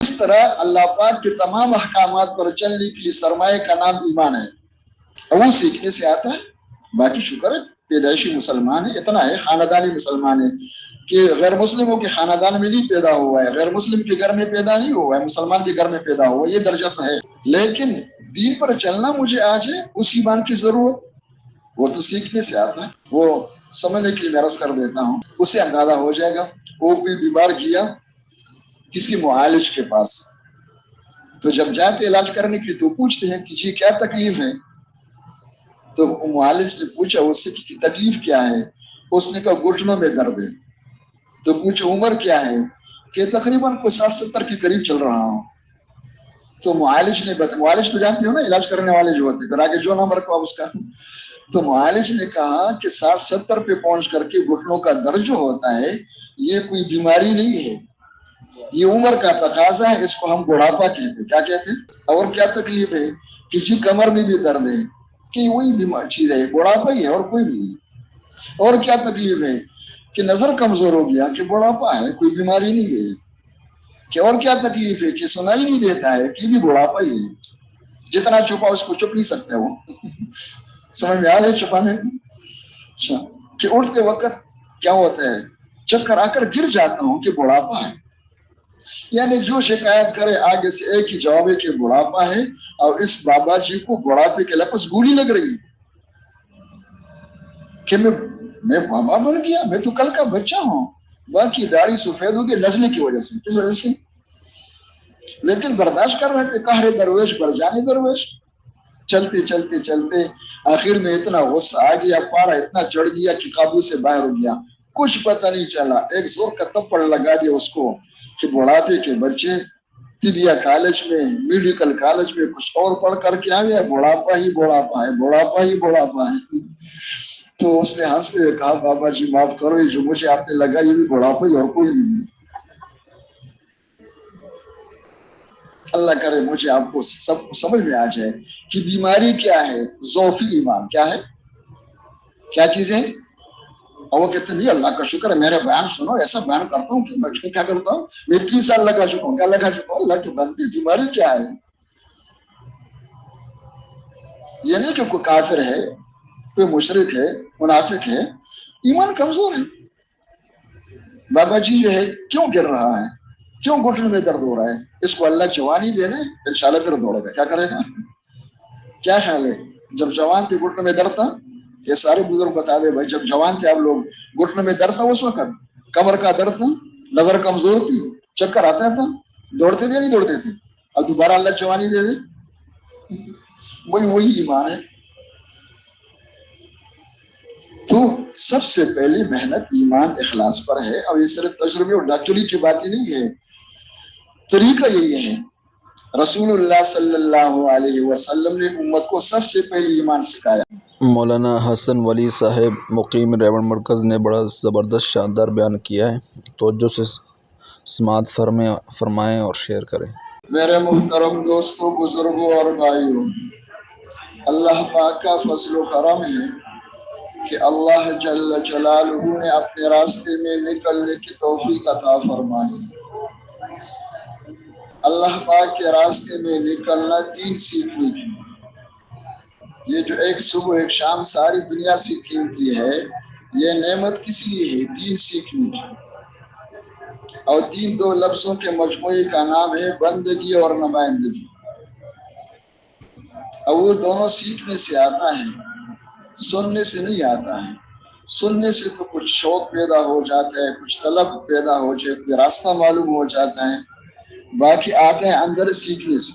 اس طرح اللہ پاک کے تمام احکامات پر چلنے کے لیے سرمایہ کا نام ایمان ہے، اور وہ سیکھنے سے آتا ہے۔ باقی شکر ہے پیدائشی مسلمان ہے، اتنا ہے خاندانی مسلمان ہے کہ غیر مسلموں کے خاندان میں نہیں پیدا ہوا ہے، غیر مسلم کے گھر میں پیدا نہیں ہوا ہے، مسلمان کے گھر میں پیدا ہوا ہے، یہ درجہ تو ہے۔ لیکن دین پر چلنا مجھے آج ہے اس ایمان کی ضرورت، وہ تو سیکھنے سے آتا ہے۔ وہ سمجھنے کے لیے میں عرض کر دیتا ہوں، اسے اندازہ ہو جائے گا۔ وہ کوئی بیمار گیا کسی معالج کے پاس، تو جب جاتے علاج کرنے کے لیے تو پوچھتے ہیں کہ جی کیا تکلیف ہے، تو معالج سے پوچھا اس سے کہ تکلیف کیا ہے، اس نے کہا گھٹنوں میں درد ہے۔ تو پوچھا عمر کیا ہے، کہ تقریباً کوئی 60-70 کے قریب چل رہا ہوں۔ تو معالج نے معالج تو جانتے ہو نا، علاج کرنے والے جو ہوتے، پھر آگے جو نام رکھا اس کا۔ تو معالج نے کہا کہ 60-70 پہ پہنچ کر کے گھٹنوں کا درد جو ہوتا ہے یہ کوئی بیماری نہیں ہے، یہ عمر کا تقاضا ہے، اس کو ہم بڑھاپا کہتے ہیں۔ کیا کہتے ہیں؟ اور کیا تکلیف ہے کہ جی کمر میں بھی درد ہے، کہ وہی بیمار چیز ہے، بڑھاپا ہی ہے اور کوئی نہیں ہے۔ اور کیا تکلیف ہے کہ نظر کمزور ہو گیا، کہ بڑھاپا ہے، کوئی بیماری نہیں ہے۔ کہ اور کیا تکلیف ہے کہ سنائی نہیں دیتا ہے، کہ بھی بڑھاپا ہی ہے۔ جتنا چھپا اس کو چھپ نہیں سکتے وہ۔ سمجھ میں آ رہے چھپانے؟ اچھا، کہ اٹھتے وقت کیا ہوتا ہے چکر آ کر گر جاتا ہوں، کہ بڑھاپا ہے۔ یعنی جو شکایت کرے آگے سے ایک ہی جواب ہے کہ بڑھاپا ہے، اور اس بابا جی کو بڑھاپے کے لفظ گولی لگ رہی ہے کہ میں بابا بن گیا، میں تو کل کا بچہ ہوں، باقی داڑھی سفید ہو گئی نزلے کی وجہ سے، کس وجہ سے؟ لیکن برداشت کر رہے تھے، قہر درویش بر جانے درویش۔ چلتے چلتے چلتے آخر میں اتنا غصہ آ گیا، پارا اتنا چڑھ گیا کہ قابو سے باہر ہو گیا، کچھ پتہ نہیں چلا۔ ایک زور کا تھپڑ لگا دیا اس کو کہ بڑھاپے کے بچے طبیہ کالج میں، میڈیکل کالج میں کچھ اور پڑھ کر کے آ گیا، بڑھاپا ہی بڑھاپا ہے، بڑھاپا ہی بڑھاپا ہے۔ تو اس نے ہنستے ہوئے کہا بابا جی معاف کرو، یہ جو مجھے آپ نے لگا یہ بھی بڑھاپا ہی اور کوئی نہیں۔ اللہ کرے مجھے آپ کو سب سمجھ میں آ جائے کہ بیماری کیا ہے، ضعف ایمان کیا ہے، کیا چیزیں۔ اور وہ کہتے نہیں اللہ کا شکر ہے، میرے بیان سنو، ایسا بیان کرتا ہوں کہ میں کیا کرتا ہوں، میں 30 سال لگا چکا ہوں، کیا لگا چکا ہوں، اللہ کی بندی بیماری کیا ہے۔ یہ نہیں کہ کوئی کافر ہے، کوئی مشرک ہے، منافق ہے، ایمان کمزور ہے۔ بابا جی جو ہے کیوں گر رہا ہے، کیوں گھٹنے میں درد ہو رہا ہے، اس کو اللہ جوانی دے دے، انشاءاللہ پھر دوڑے گا، کیا کرے گا۔ کیا خیال ہے جب جوان تھے گھٹنے میں درد تھا، یہ سارے بزرگ بتا دے بھائی، جب جوان تھے آپ لوگ گھٹنے میں درد تھا اس وقت، کمر کا درد تھا، نظر کمزور تھی، چکر آتا تھا، دوڑتے تھے نہیں دوڑتے تھے، اب دوبارہ اللہ جوانی دے دے، وہی ایمان ہے۔ تو سب سے پہلی محنت ایمان اخلاص پر ہے، اور یہ صرف تجربے اور ڈاکٹری کی بات ہی نہیں ہے، طریقہ یہی ہے۔ رسول اللہ صلی اللہ علیہ وسلم نے امت کو سب سے پہلے ایمان سکھایا۔ مولانا حسن ولی صاحب مقیم ریونڈ مرکز نے بڑا زبردست شاندار بیان کیا ہے، توجہ سے سماعت فرمائیں اور شیئر کریں۔ میرے محترم دوستوں، بزرگوں اور بھائیوں، اللہ پاک کا فضل و کرم ہے کہ اللہ جل جلالہ نے اپنے راستے میں نکلنے کی توفیق عطا فرمائی۔ اللہ پاک کے راستے میں نکلنا دین سیکھنے کی، یہ جو ایک صبح ایک شام ساری دنیا سے قیمتی ہے، یہ نعمت کس لیے ہے؟ دین سیکھنے کی۔ اور دین دو لفظوں کے مجموعے کا نام ہے بندگی اور نمائندگی، اور وہ دونوں سیکھنے سے آتا ہے، سننے سے نہیں آتا ہے۔ سننے سے تو کچھ شوق پیدا ہو جاتا ہے، کچھ طلب پیدا ہو جائے، کوئی راستہ معلوم ہو جاتا ہے، باقی آتے ہیں اندر سیکھنے سے۔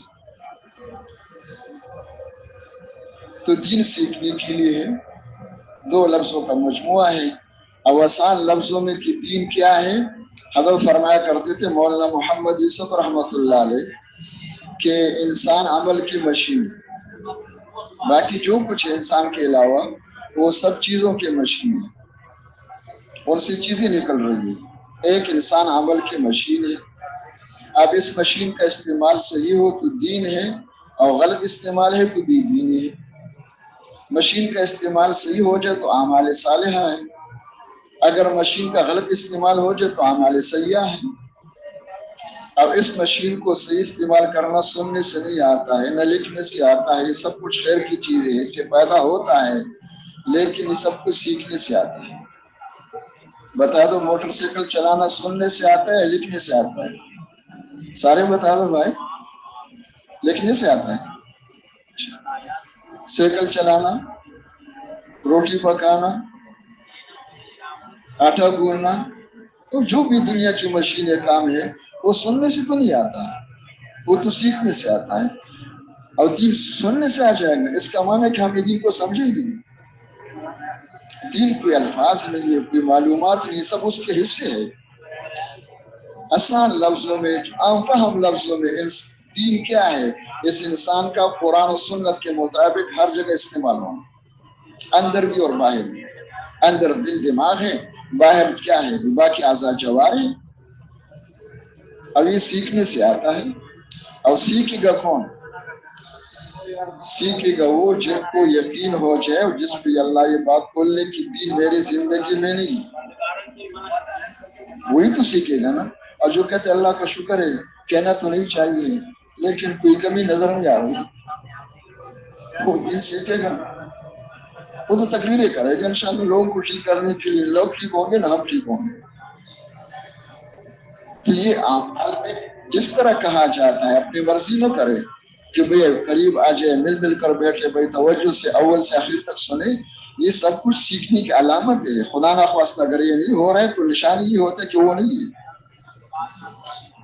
تو دین سیکھنے کے لیے دو لفظوں کا مجموعہ ہے، اور آسان لفظوں میں کہ دین کیا ہے، حضرت فرمایا کرتے تھے مولانا محمد یوسف رحمۃ اللہ علیہ کہ انسان عمل کی مشین، باقی جو کچھ ہے انسان کے علاوہ وہ سب چیزوں کی مشین ہے، ان سے چیزیں نکل رہی ہیں۔ ایک انسان عمل کی مشین ہے، اب اس مشین کا استعمال صحیح ہو تو دین ہے، اور غلط استعمال ہے تو بے دینی ہے۔ مشین کا استعمال صحیح ہو جائے تو اعمال صالحہ ہے، اگر مشین کا غلط استعمال ہو جائے تو اعمال سیئہ ہے۔ اب اس مشین کو صحیح استعمال کرنا سننے سے نہیں آتا ہے، نہ لکھنے سے آتا ہے، یہ سب کچھ خیر کی چیز ہے، اس سے پیدا ہوتا ہے، لیکن یہ سب کچھ سیکھنے سے آتا ہے۔ بتا دو موٹر سائیکل چلانا سننے سے آتا ہے لکھنے سے آتا ہے؟ سارے بتا دو بھائی، لکھنے سے آتا ہے۔ سائیکل چلانا، روٹی پکانا، آٹا گوننا، تو جو بھی دنیا کی مشینیں کام ہے وہ سننے سے تو نہیں آتا، وہ تو سیکھنے سے آتا ہے۔ اور دین سننے سے آ جائے گا، اس کا معنی ہے کہ ہم دین کو سمجھے ہی نہیں۔ دین کوئی الفاظ نہیں ہے، کوئی معلومات نہیں، سب اس کے حصے ہے۔ آسان لفظوں میں، عام فہم لفظوں میں دین کیا ہے؟ اس انسان کا قرآن و سنت کے مطابق ہر جگہ استعمال ہونا، اندر بھی اور باہر بھی۔ اندر دل دماغ ہے، باہر کیا ہے؟ باقی اعضاء جوارح ہے۔ اب یہ سیکھنے سے آتا ہے، اور سیکھے گا کون؟ سیکھے گا وہ جن کو یقین ہو جائے اور جس پہ اللہ یہ بات بول لے کہ دین میری زندگی میں نہیں، وہی تو سیکھے گا نا۔ اور جو کہتے اللہ کا شکر ہے، کہنا تو نہیں چاہیے لیکن کوئی کمی نظر نہیں آ رہی، وہ دین سیکھے گا، وہ تو تقریریں کرے گا انشاءاللہ لوگوں کو ٹھیک کرنے کے لیے۔ لوگ ٹھیک ہوں گے نہ ہم ٹھیک ہوں گے۔ تو یہ اعمال میں جس طرح کہا جاتا ہے، اپنی مرضی نہ کرے کہ بھئی قریب آ جائے، مل کر بیٹھے، بھئی توجہ سے اول سے آخر تک سنے، یہ سب کچھ سیکھنے کی علامت ہے۔ خدا نخواستہ اگر یہ نہیں ہو رہا ہے تو نشانی یہ ہوتا ہے کہ وہ نہیں ہے۔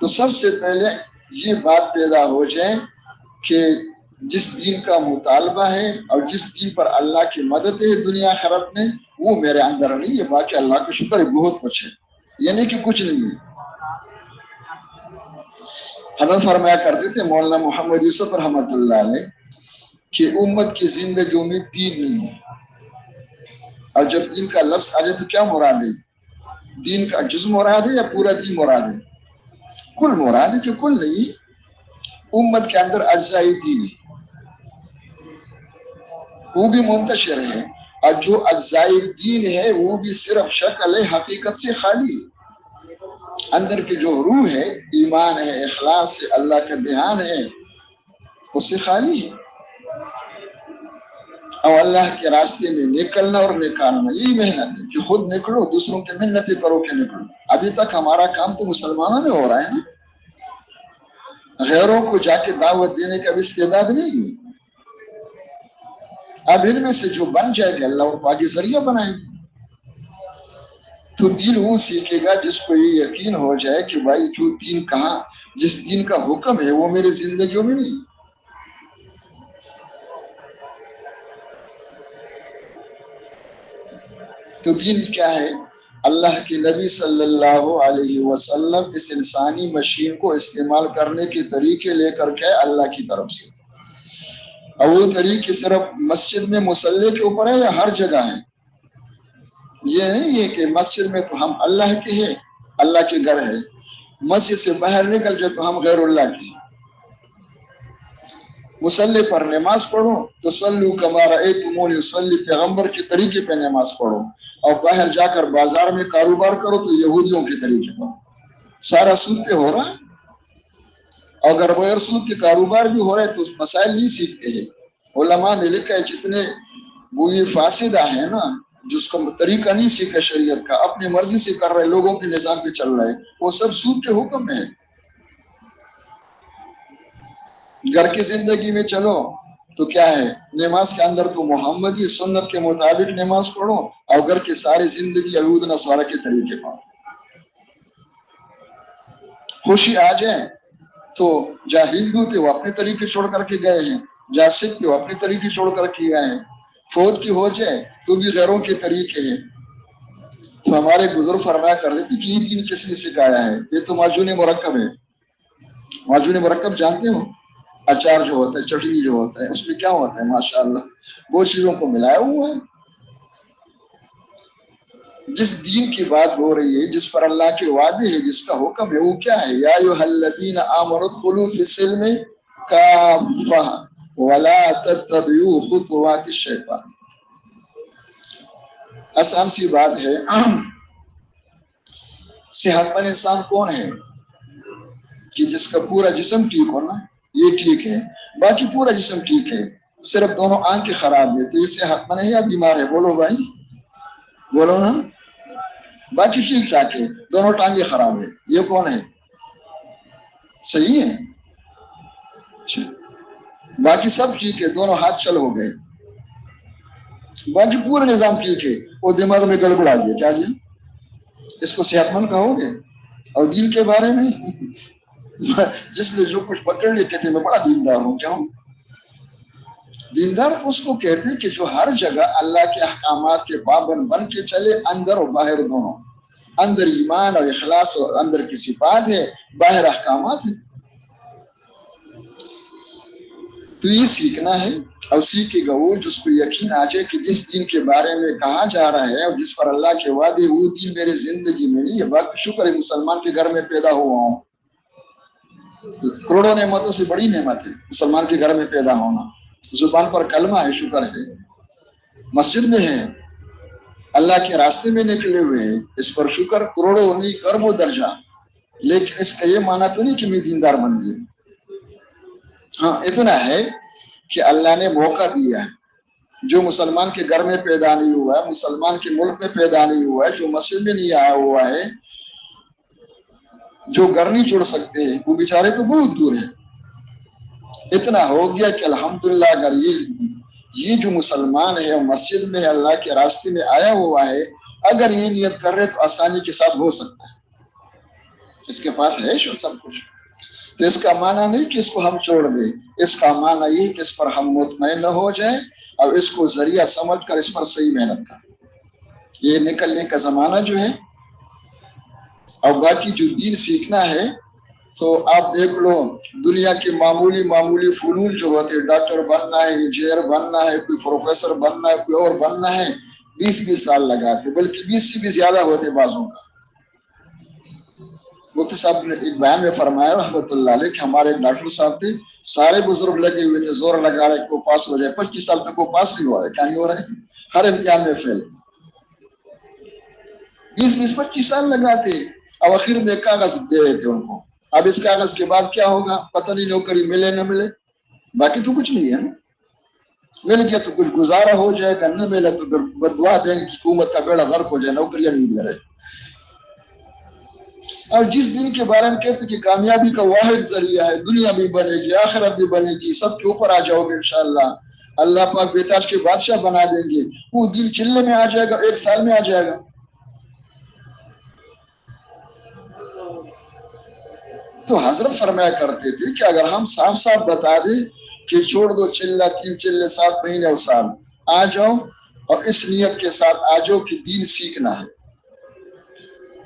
تو سب سے پہلے یہ بات پیدا ہو جائے کہ جس دین کا مطالبہ ہے اور جس دین پر اللہ کی مدد ہے دنیا آخرت میں، وہ میرے اندر نہیں ہے، باقی اللہ کا شکر ہے بہت کچھ ہے، یعنی کہ کچھ نہیں ہے۔ حضرت فرمایا کرتے تھے مولانا محمد یوسف رحمۃ اللہ علیہ کہ امت کی زندگیوں میں دین نہیں ہے، اور جب دین کا لفظ آ جائے تو کیا مراد ہے؟ دین کا جزء مراد ہے یا پورا دین مراد ہے؟ کل مراد ہے کہ کل نہیں، امت کے اندر اجزاء دین ہے، وہ بھی منتشر ہے، اور جو اجزاء دین ہے وہ بھی صرف شکل ہے، حقیقت سے خالی ہے۔ اندر کی جو روح ہے، ایمان ہے، اخلاص ہے، اللہ کا دھیان ہے، اس سے خالی ہے۔ اور اللہ کے راستے میں نکلنا اور نکالنا یہی محنت ہے کہ خود نکلو، دوسروں کی منتیں کرو کہ نکلو۔ ابھی تک ہمارا کام تو مسلمانوں میں ہو رہا ہے نا، غیروں کو جا کے دعوت دینے کا بھی استعداد نہیں ہے۔ اب ان میں سے جو بن جائے گا اللہ کو آگے ذریعہ بنائے گا۔ تو دین وہ سیکھے گا جس کو یہ یقین ہو جائے کہ بھائی جو دین کہاں، جس دین کا حکم ہے وہ میری زندگیوں میں نہیں۔ تو دین کیا ہے؟ اللہ کے نبی صلی اللہ علیہ وسلم اس انسانی مشین کو استعمال کرنے کے طریقے لے کر کے اللہ کی طرف سے، اور وہ طریقے صرف مسجد میں مصلی کے اوپر ہے یا ہر جگہ ہے؟ یہ نہیں ہے کہ مسجد میں تو ہم اللہ کے ہیں، اللہ کے گھر ہے، مسجد سے باہر نکل جائے تو ہم غیر اللہ کے ہیں۔ مصلی پر نماز پڑھو تو صلو کما رأیتمونی اصلی، پیغمبر کے طریقے پہ نماز پڑھو، اور باہر جا کر بازار میں کاروبار کرو تو یہودیوں کے طریقے پر، سارا سود پہ ہو رہا ہے۔ اگر غیر سود کے کاروبار بھی ہو رہے تو مسائل نہیں سیکھتے ہیں۔ علماء نے لکھا ہے جتنے وہ فاسدہ ہیں نا، جس کا طریقہ نہیں سیکھا شریعت کا، اپنی مرضی سے کر رہے، لوگوں کے نظام پہ چل رہے، وہ سب سود کے حکم ہے۔ گھر کی زندگی میں چلو تو کیا ہے؟ نماز کے اندر تو محمدی سنت کے مطابق نماز پڑھو، اور گھر کی ساری زندگی یہود نصارہ کے طریقے پر۔ خوشی آ جائے تو جہاں ہندو تھے وہ اپنے طریقے چھوڑ کر کے گئے ہیں، جہاں سکھ تھے وہ اپنے طریقے چھوڑ کر کے گئے ہیں، فوت کی ہو جائے تو بھی غیروں کے طریقے ہیں۔ تو ہمارے بزرگ فرمایا کرتے تھے کہ یہ دین کس نے سکھایا ہے؟ یہ تو معجون مرکب ہے۔ معجون مرکب جانتے ہو؟ اچار جو ہوتا ہے، چٹنی جو ہوتا ہے، اس میں کیا ہوتا ہے؟ ماشاءاللہ وہ چیزوں کو ملایا ہوا ہے۔ جس دین کی بات ہو رہی ہے، جس پر اللہ کے وعدے ہیں، جس کا حکم ہے، وہ کیا ہے؟ یا ایھا الذین آمنوا ادخلوا فی السلم کافۃ ولا تتبعوا خطوات الشیطان۔ آسان سی بات ہے۔ صحت مند انسان کون ہے؟ کہ جس کا پورا جسم ٹھیک ہو نا، یہ ٹھیک ہے، باقی پورا جسم ٹھیک ہے، صرف دونوں آنکھیں خراب ہے، تو اس سے حق میں ہے یا بیمار ہے؟ بولو بھائی، بولو نا، باقی ٹھیک ٹھاک ہے، دونوں ٹانگیں خراب ہے، یہ کون ہے؟ صحیح ہے، باقی سب ٹھیک ہے، دونوں ہاتھ چل ہو گئے، باقی پورا نظام ٹھیک ہے، وہ دماغ میں گڑبڑا گیا، کیا جی اس کو صحت مند کہو گے؟ اور دین کے بارے میں جس نے جو کچھ پکڑ لے کہتے میں بڑا دیندار ہوں، کیا ہوں؟ دیندار تو اس کو کہتے ہیں کہ جو ہر جگہ اللہ کے احکامات کے پابند بن کے چلے، اندر اور باہر دونوں، اندر ایمان اور اخلاص اور اندر کی صفات ہے، باہر احکامات ہے، تو یہ سیکھنا ہے، اور سیکھے گا وہ جس کو یقین آ جائے کہ جس دین کے بارے میں کہا جا رہا ہے اور جس پر اللہ کے وعدے، وہ دین میرے زندگی میں نہیں ہے۔ باقی شکر ہے مسلمان کے گھر میں پیدا ہوا ہوں، کروڑوں نعمتوں سے بڑی نعمت ہے مسلمان کے گھر میں پیدا ہونا، زبان پر کلمہ ہے، شکر ہے، مسجد میں ہے، اللہ کے راستے میں نکلے ہوئے ہیں، اس پر شکر، کروڑوں نہیں اربوں درجہ، لیکن اس کا یہ معنی تو نہیں کہ میں دیندار بن گیا۔ ہاں اتنا ہے کہ اللہ نے موقع دیا ہے، جو مسلمان کے گھر میں پیدا نہیں ہوا ہے، مسلمان کے ملک میں پیدا نہیں ہوا ہے، جو مسجد میں نہیں آیا ہوا ہے، جو گھر نہیں چھوڑ سکتے ہیں، وہ بیچارے تو بہت دور ہیں۔ اتنا ہو گیا کہ الحمدللہ اگر یہ جو مسلمان ہے مسجد میں اللہ کے راستے میں آیا ہوا ہے، اگر یہ نیت کر رہے تو آسانی کے ساتھ ہو سکتا ہے، اس کے پاس ہے سب کچھ۔ تو اس کا معنی نہیں کہ اس کو ہم چھوڑ دیں، اس کا معنی یہ کہ اس پر ہم مطمئن نہ ہو جائیں اور اس کو ذریعہ سمجھ کر اس پر صحیح محنت کریں۔ یہ نکلنے کا زمانہ جو ہے، اور باقی جو دین سیکھنا ہے تو آپ دیکھ لو، دنیا کے معمولی فنون جو ہوتے، ڈاکٹر بننا ہے، انجینئر بننا ہے، کوئی پروفیسر بننا ہے، کوئی اور بننا ہے، 20 سال لگاتے، بلکہ 20 سے بھی زیادہ ہوتے بعضوں کا۔ مفتی صاحب نے ایک بیان میں فرمایا رحمۃ اللہ علیہ کہ ہمارے ایک ڈاکٹر صاحب تھے، سارے بزرگ لگے ہوئے تھے، زور لگا رہے کہ وہ پاس ہو جائے، 25 سال تک وہ پاس نہیں ہوا ہے، کیا نہیں ہو رہا ہے، ہر امتحان میں فیل، 20-25 سال لگاتے، اب آخر میں کاغذ دے رہے تھے ان کو، اب اس کاغذ کے بعد کیا ہوگا پتہ نہیں، نوکری ملے نہ ملے، باقی تو کچھ نہیں ہے نا، مل گیا تو کچھ گزارا ہو جائے گا، نہ ملے تو پھر بدعا دیں گے کہ حکومت کا بیڑا غرق ہو جائے، نوکریاں نہیں دے رہے۔ اور جس دن کے بارے میں کہتے کہ کامیابی کا واحد ذریعہ ہے، دنیا بھی بنے گی، آخرت بھی بنے گی، سب کے اوپر آ جاؤ گے انشاءاللہ، اللہ پاک بیتاج کے بادشاہ بنا دیں گے، وہ دن چلنے میں آ جائے گا، 1 سال میں آ جائے گا۔ تو حضرت فرمایا کرتے تھے کہ اگر ہم صاف صاف بتا دیں کہ چھوڑ دو چلہ 3 چلے 7 مہینے اور سال، آ جاؤ اور اس نیت کے ساتھ آ جاؤ کہ دین سیکھنا ہے،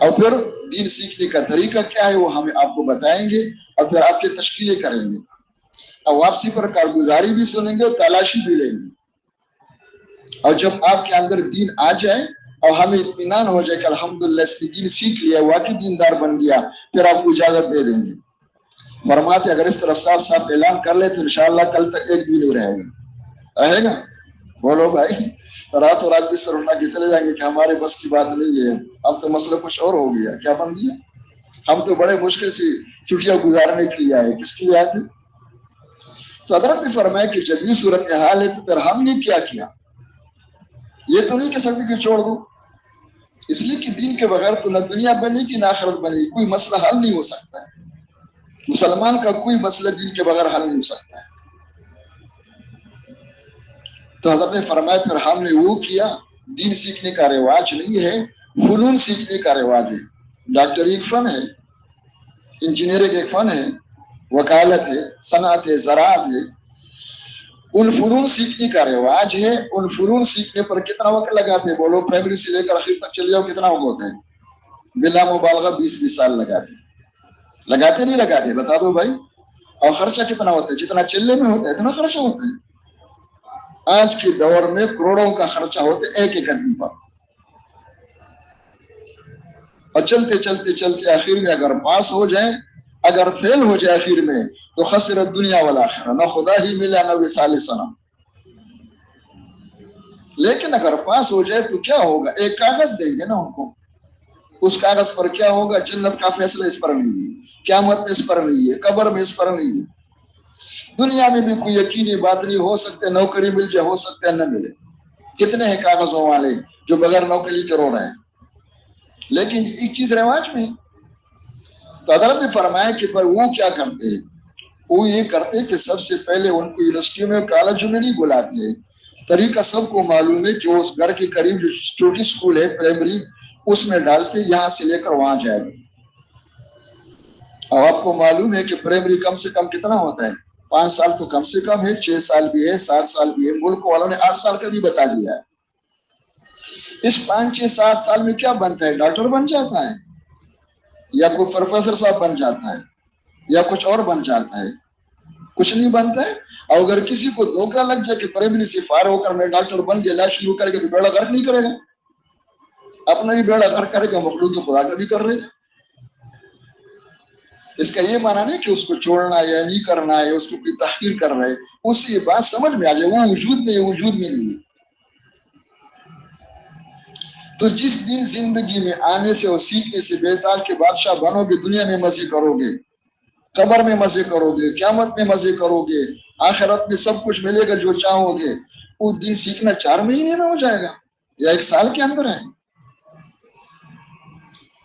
اور پھر دین سیکھنے کا طریقہ کیا ہے وہ ہم آپ کو بتائیں گے، اور پھر آپ کی تشکیلیں کریں گے، اور واپسی پر کارگزاری بھی سنیں گے اور تلاشی بھی لیں گے، اور جب آپ کے اندر دین آ جائے اور ہمیں اطمینان ہو جائے کہ الحمدللہ اس نے دین سیکھ لیا، واقعی دیندار بن گیا، پھر آپ کو اجازت دے دیں گے۔ فرماتے اگر اس طرف صاف صاف اعلان کر لے تو انشاءاللہ کل تک ایک بھی نہیں رہے گا، بولو بھائی، راتوں رات بھی سر اٹھا کے چلے جائیں گے کہ ہمارے بس کی بات نہیں ہے، اب تو مسئلہ کچھ اور ہو گیا، کیا بن گیا؟ ہم تو بڑے مشکل سے چھٹیاں گزارنے کے لیے آئے، کس کے لیے آئے تھے؟ تو حضرت نے فرمایا کہ جب یہ صورتحال ہے تو پھر ہم نے کیا کیا؟ یہ تو نہیں کہہ سکتے کہ چھوڑ دو، اس لیے کہ دین کے بغیر تو نہ دنیا بنے گی نہ آخرت بنے گی، کوئی مسئلہ حل نہیں ہو سکتا ہے، مسلمان کا کوئی مسئلہ دین کے بغیر حل نہیں ہو سکتا ہے۔ تو حضرت نے فرمایا پھر ہم نے وہ کیا، دین سیکھنے کا رواج نہیں ہے، فنون سیکھنے کا رواج ہے، ڈاکٹری ایک فن ہے، انجینئرنگ ایک فن ہے، وکالت ہے، صنعت ہے، زراعت ہے، ان فنون سیکھنے کا رواج ہے۔ ان فنون سیکھنے پر کتنا وقت لگاتے ہیں بولو؟ پرائمری سے لے کر آخر تک چل جاؤ، کتنا وقت ہوتا ہے؟ بلا مبالغہ 20 سال لگاتے نہیں لگاتے؟ بتا دو بھائی۔ اور خرچہ کتنا ہوتا ہے؟ جتنا چلنے میں ہوتا ہے اتنا خرچہ ہوتا ہے۔ آج کے دور میں کروڑوں کا خرچہ ہوتا ہے ایک آدمی پر، اور چلتے چلتے چلتے آخر میں اگر پاس ہو جائیں، اگر فیل ہو جائے آخر میں تو خسرت دنیا والآخرہ، نہ خدا ہی ملا نہ وصال صنم۔ لیکن اگر پاس ہو جائے تو کیا ہوگا؟ ایک کاغذ دیں گے نا ان کو، اس کاغذ پر کیا ہوگا؟ جنت کا فیصلہ اس پر نہیں ہے قیامت میں اس پر نہیں ہے، قبر میں اس پر نہیں ہے۔ دنیا میں بھی کوئی یقینی بات نہیں ہو سکتے، نوکری مل جائے، ہو سکتا ہے نہ ملے۔ کتنے ہیں کاغذوں والے جو بغیر نوکری کے رو رہے ہیں، لیکن ایک چیز رواج میں ہے۔ تو حضرت نے فرمایا کہ پر وہ کیا کرتے ہیں، وہ یہ کرتے کہ سب سے پہلے ان کو یونیورسٹیوں میں کالجوں میں نہیں بلاتے ہیں۔ طریقہ سب کو معلوم ہے کہ اس گھر کے قریب جو چھوٹی اسکول ہے پرائمری، اس میں ڈالتے، یہاں سے لے کر وہاں جائے گا۔ اور آپ کو معلوم ہے کہ پرائمری کم سے کم کتنا ہوتا ہے، 5 سال تو کم سے کم ہے، 6 سال بھی ہے، 7 سال بھی ہے۔ ملک والوں نے 8 سال کا بھی بتا دیا ہے۔ اس 5 6 7 سال میں کیا بنتا ہے، ڈاکٹر بن جاتا ہے، یا کوئی پروفیسر صاحب بن جاتا ہے، یا کچھ اور بن جاتا ہے، کچھ نہیں بنتا ہے۔ اور اگر کسی کو دھوکہ لگ جائے کہ پرائمری سے فارغ ہو کر میں ڈاکٹر بن کے علاج شروع کر کے، تو بیڑا غرق نہیں کرے گا، اپنا بھی بیڑا غرق کرے گا، مخلوق خدا کا بھی کر رہے گا۔ اس کا یہ معنی نہیں کہ اس کو چھوڑنا یا نہیں کرنا ہے، اس کو کوئی تحقیر کر رہے، اس سے یہ بات سمجھ میں آ جائے وہ وجود میں، یہ وجود میں نہیں ہے۔ تو جس دن زندگی میں آنے سے اور سیکھنے سے بیتاب کے بادشاہ بنو گے، دنیا میں مزے کرو گے، قبر میں مزے کرو گے، قیامت میں مزے کرو گے، آخرت میں سب کچھ ملے گا جو چاہو گے، وہ دن سیکھنا 4 مہینے میں ہو جائے گا یا 1 سال کے اندر ہے۔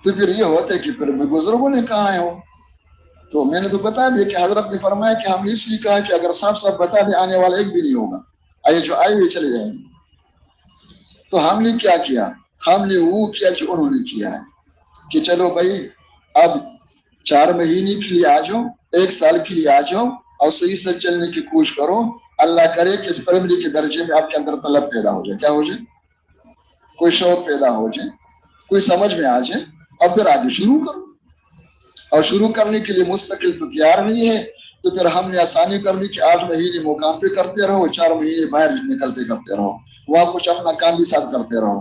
تو پھر یہ ہوتا ہے کہ پھر بزرگوں نے کہا ہے ہو، تو میں نے تو بتا دیا کہ حضرت نے فرمایا کہ ہم نے اس لیے کہا کہ اگر صاحب صاحب بتا دیں آنے والا ایک بھی نہیں ہوگا، آئے جو آئے ہوئے چلے جائیں گے۔ تو ہم نے کیا کیا، ہم نے وہ کیا جو انہوں نے کیا ہے کہ چلو بھائی اب 4 مہینے کے لیے آ جاؤ، 1 سال کے لیے آ جاؤ، اور صحیح سے چلنے کی کوشش کرو۔ اللہ کرے کہ اس پرائمری کے درجے میں آپ کے اندر طلب پیدا ہو جائے، کیا ہو جائے، کوئی شوق پیدا ہو جائے، کوئی سمجھ میں آ جائے، اور پھر آگے شروع کرو۔ اور شروع کرنے کے لیے مستقل تو تیار نہیں ہے، تو پھر ہم نے آسانی کر دی کہ 8 مہینے مقام پہ کرتے رہو، 4 مہینے باہر نکلتے کرتے رہو، وہاں کچھ اپنا کام بھی ساتھ کرتے رہو۔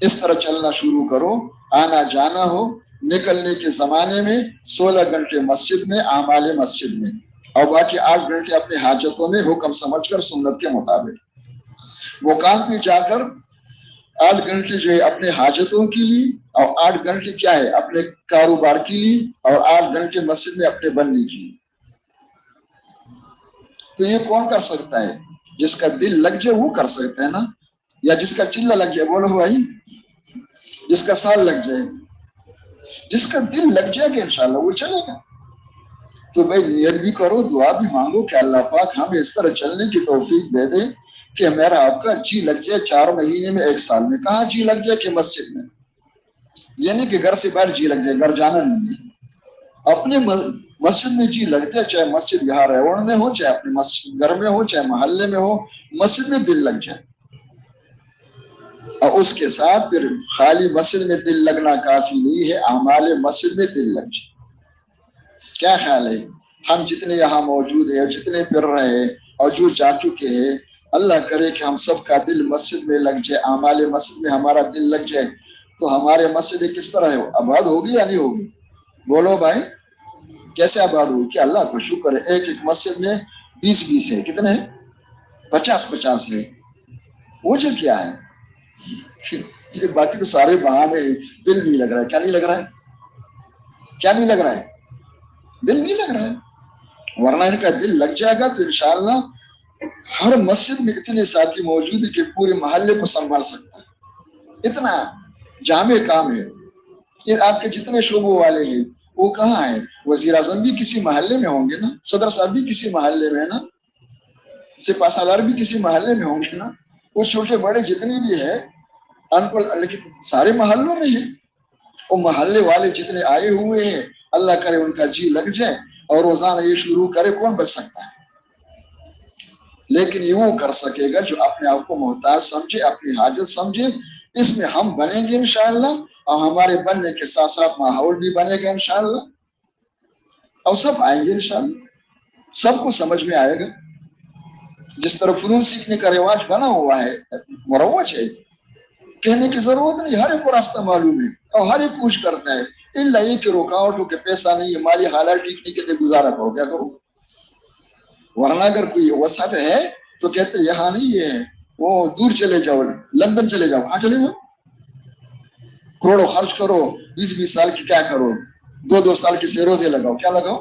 اس طرح چلنا شروع کرو، آنا جانا ہو۔ نکلنے کے زمانے میں 16 گھنٹے مسجد میں، اعمال مسجد میں، اور باقی 8 گھنٹے اپنے حاجتوں میں حکم سمجھ کر سنت کے مطابق۔ مقام پہ جا کر 8 گھنٹے جو ہے اپنے حاجتوں کے لیے، اور 8 گھنٹے کیا ہے اپنے کاروبار کے لیے، اور 8 گھنٹے مسجد میں اپنے بننے کے لیے۔ تو یہ کون کر سکتا ہے، جس کا دل لگ جائے وہ کر سکتا ہے نا، یا جس کا چلہ لگ جائے، بولو بھائی، جس کا سال لگ جائے، جس کا دل لگ جائے گا انشاءاللہ وہ چلے گا۔ تو بھائی نیت بھی کرو، دعا بھی مانگو کہ اللہ پاک ہمیں اس طرح چلنے کی توفیق دے دے کہ میرا آپ کا جی لگ جائے 4 مہینے میں، 1 سال میں۔ کہاں جی لگ جائے کہ مسجد میں، یعنی کہ گھر سے باہر جی لگ جائے، گھر جانا نہیں ہے، اپنے مسجد میں جی لگ جائے، چاہے مسجد یہاں ریوڑ میں ہو، چاہے اپنے مسجد گھر میں ہو، چاہے محلے میں ہو، مسجد میں دل لگ جائے۔ اور اس کے ساتھ پھر خالی مسجد میں دل لگنا کافی نہیں ہے، اعمال مسجد میں دل لگ جائے۔ کیا خیال ہے، ہم جتنے یہاں موجود ہیں، جتنے پھر رہے ہیں، اور جو جا چکے ہیں، اللہ کرے کہ ہم سب کا دل مسجد میں لگ جائے، اعمال مسجد میں ہمارا دل لگ جائے، تو ہمارے مسجد کس طرح ہے، آباد ہوگی یا نہیں ہوگی، بولو بھائی، کیسے آباد ہوگی؟ کہ اللہ کو شکر ہے ایک ایک مسجد میں 20 ہے، کتنے ہیں، 50 ہے۔ وجہ کیا ہے، یہ باقی تو سارے بہانے ہیں، دل نہیں لگ رہا ہے۔ کیا نہیں لگ رہا ہے، کیا نہیں لگ رہا ہے، دل نہیں لگ رہا ہے۔ ورنہ ان کا دل لگ جائے گا تو انشاءاللہ ہر مسجد میں اتنے ساتھی موجود ہیں کہ پورے محلے کو سنبھال سکتا ہے، اتنا جامع کام ہے۔ یہ آپ کے جتنے شعبوں والے ہیں وہ کہاں ہیں، وزیر اعظم بھی کسی محلے میں ہوں گے نا، صدر صاحب بھی کسی محلے میں ہے نا، سپاہ سالار بھی کسی محلے میں ہوں گے نا، وہ چھوٹے بڑے جتنے بھی ہیں سارے محلوں میں ہیں۔ وہ محلے والے جتنے آئے ہوئے ہیں، اللہ کرے ان کا جی لگ جائے اور روزانہ یہ شروع کرے، کون بچ سکتا ہے؟ لیکن یہ وہ کر سکے گا جو اپنے آپ کو محتاج سمجھے، اپنی حاجت سمجھے۔ اس میں ہم بنیں گے انشاءاللہ، اور ہمارے بننے کے ساتھ ساتھ ماحول بھی بنے گا انشاءاللہ، اور سب آئیں گے انشاءاللہ، سب کو سمجھ میں آئے گا۔ جس طرح فنون سیکھنے کا رواج بنا ہوا ہے، مروج ہے، کہنے کی ضرورت نہیں، ہر ایک کو راستہ معلوم ہے، اور ہر ایک پوچھ کرتا ہے، الا یہ کہ رکاوٹ ہو کہ پیسہ نہیں ہے، مالی حالات ٹھیک نہیں، کہتے گزارا کرو، کیا کرو؟ ورنہ اگر کوئی وسعت ہے تو کہتے یہاں نہیں ہے، وہ دور چلے جاؤ، لندن چلے جاؤ، ہاں چلے جاؤ، کروڑوں خرچ کرو، 20 سال کی کیا کرو، دو سال کسی روزے لگاؤ، کیا لگاؤ؟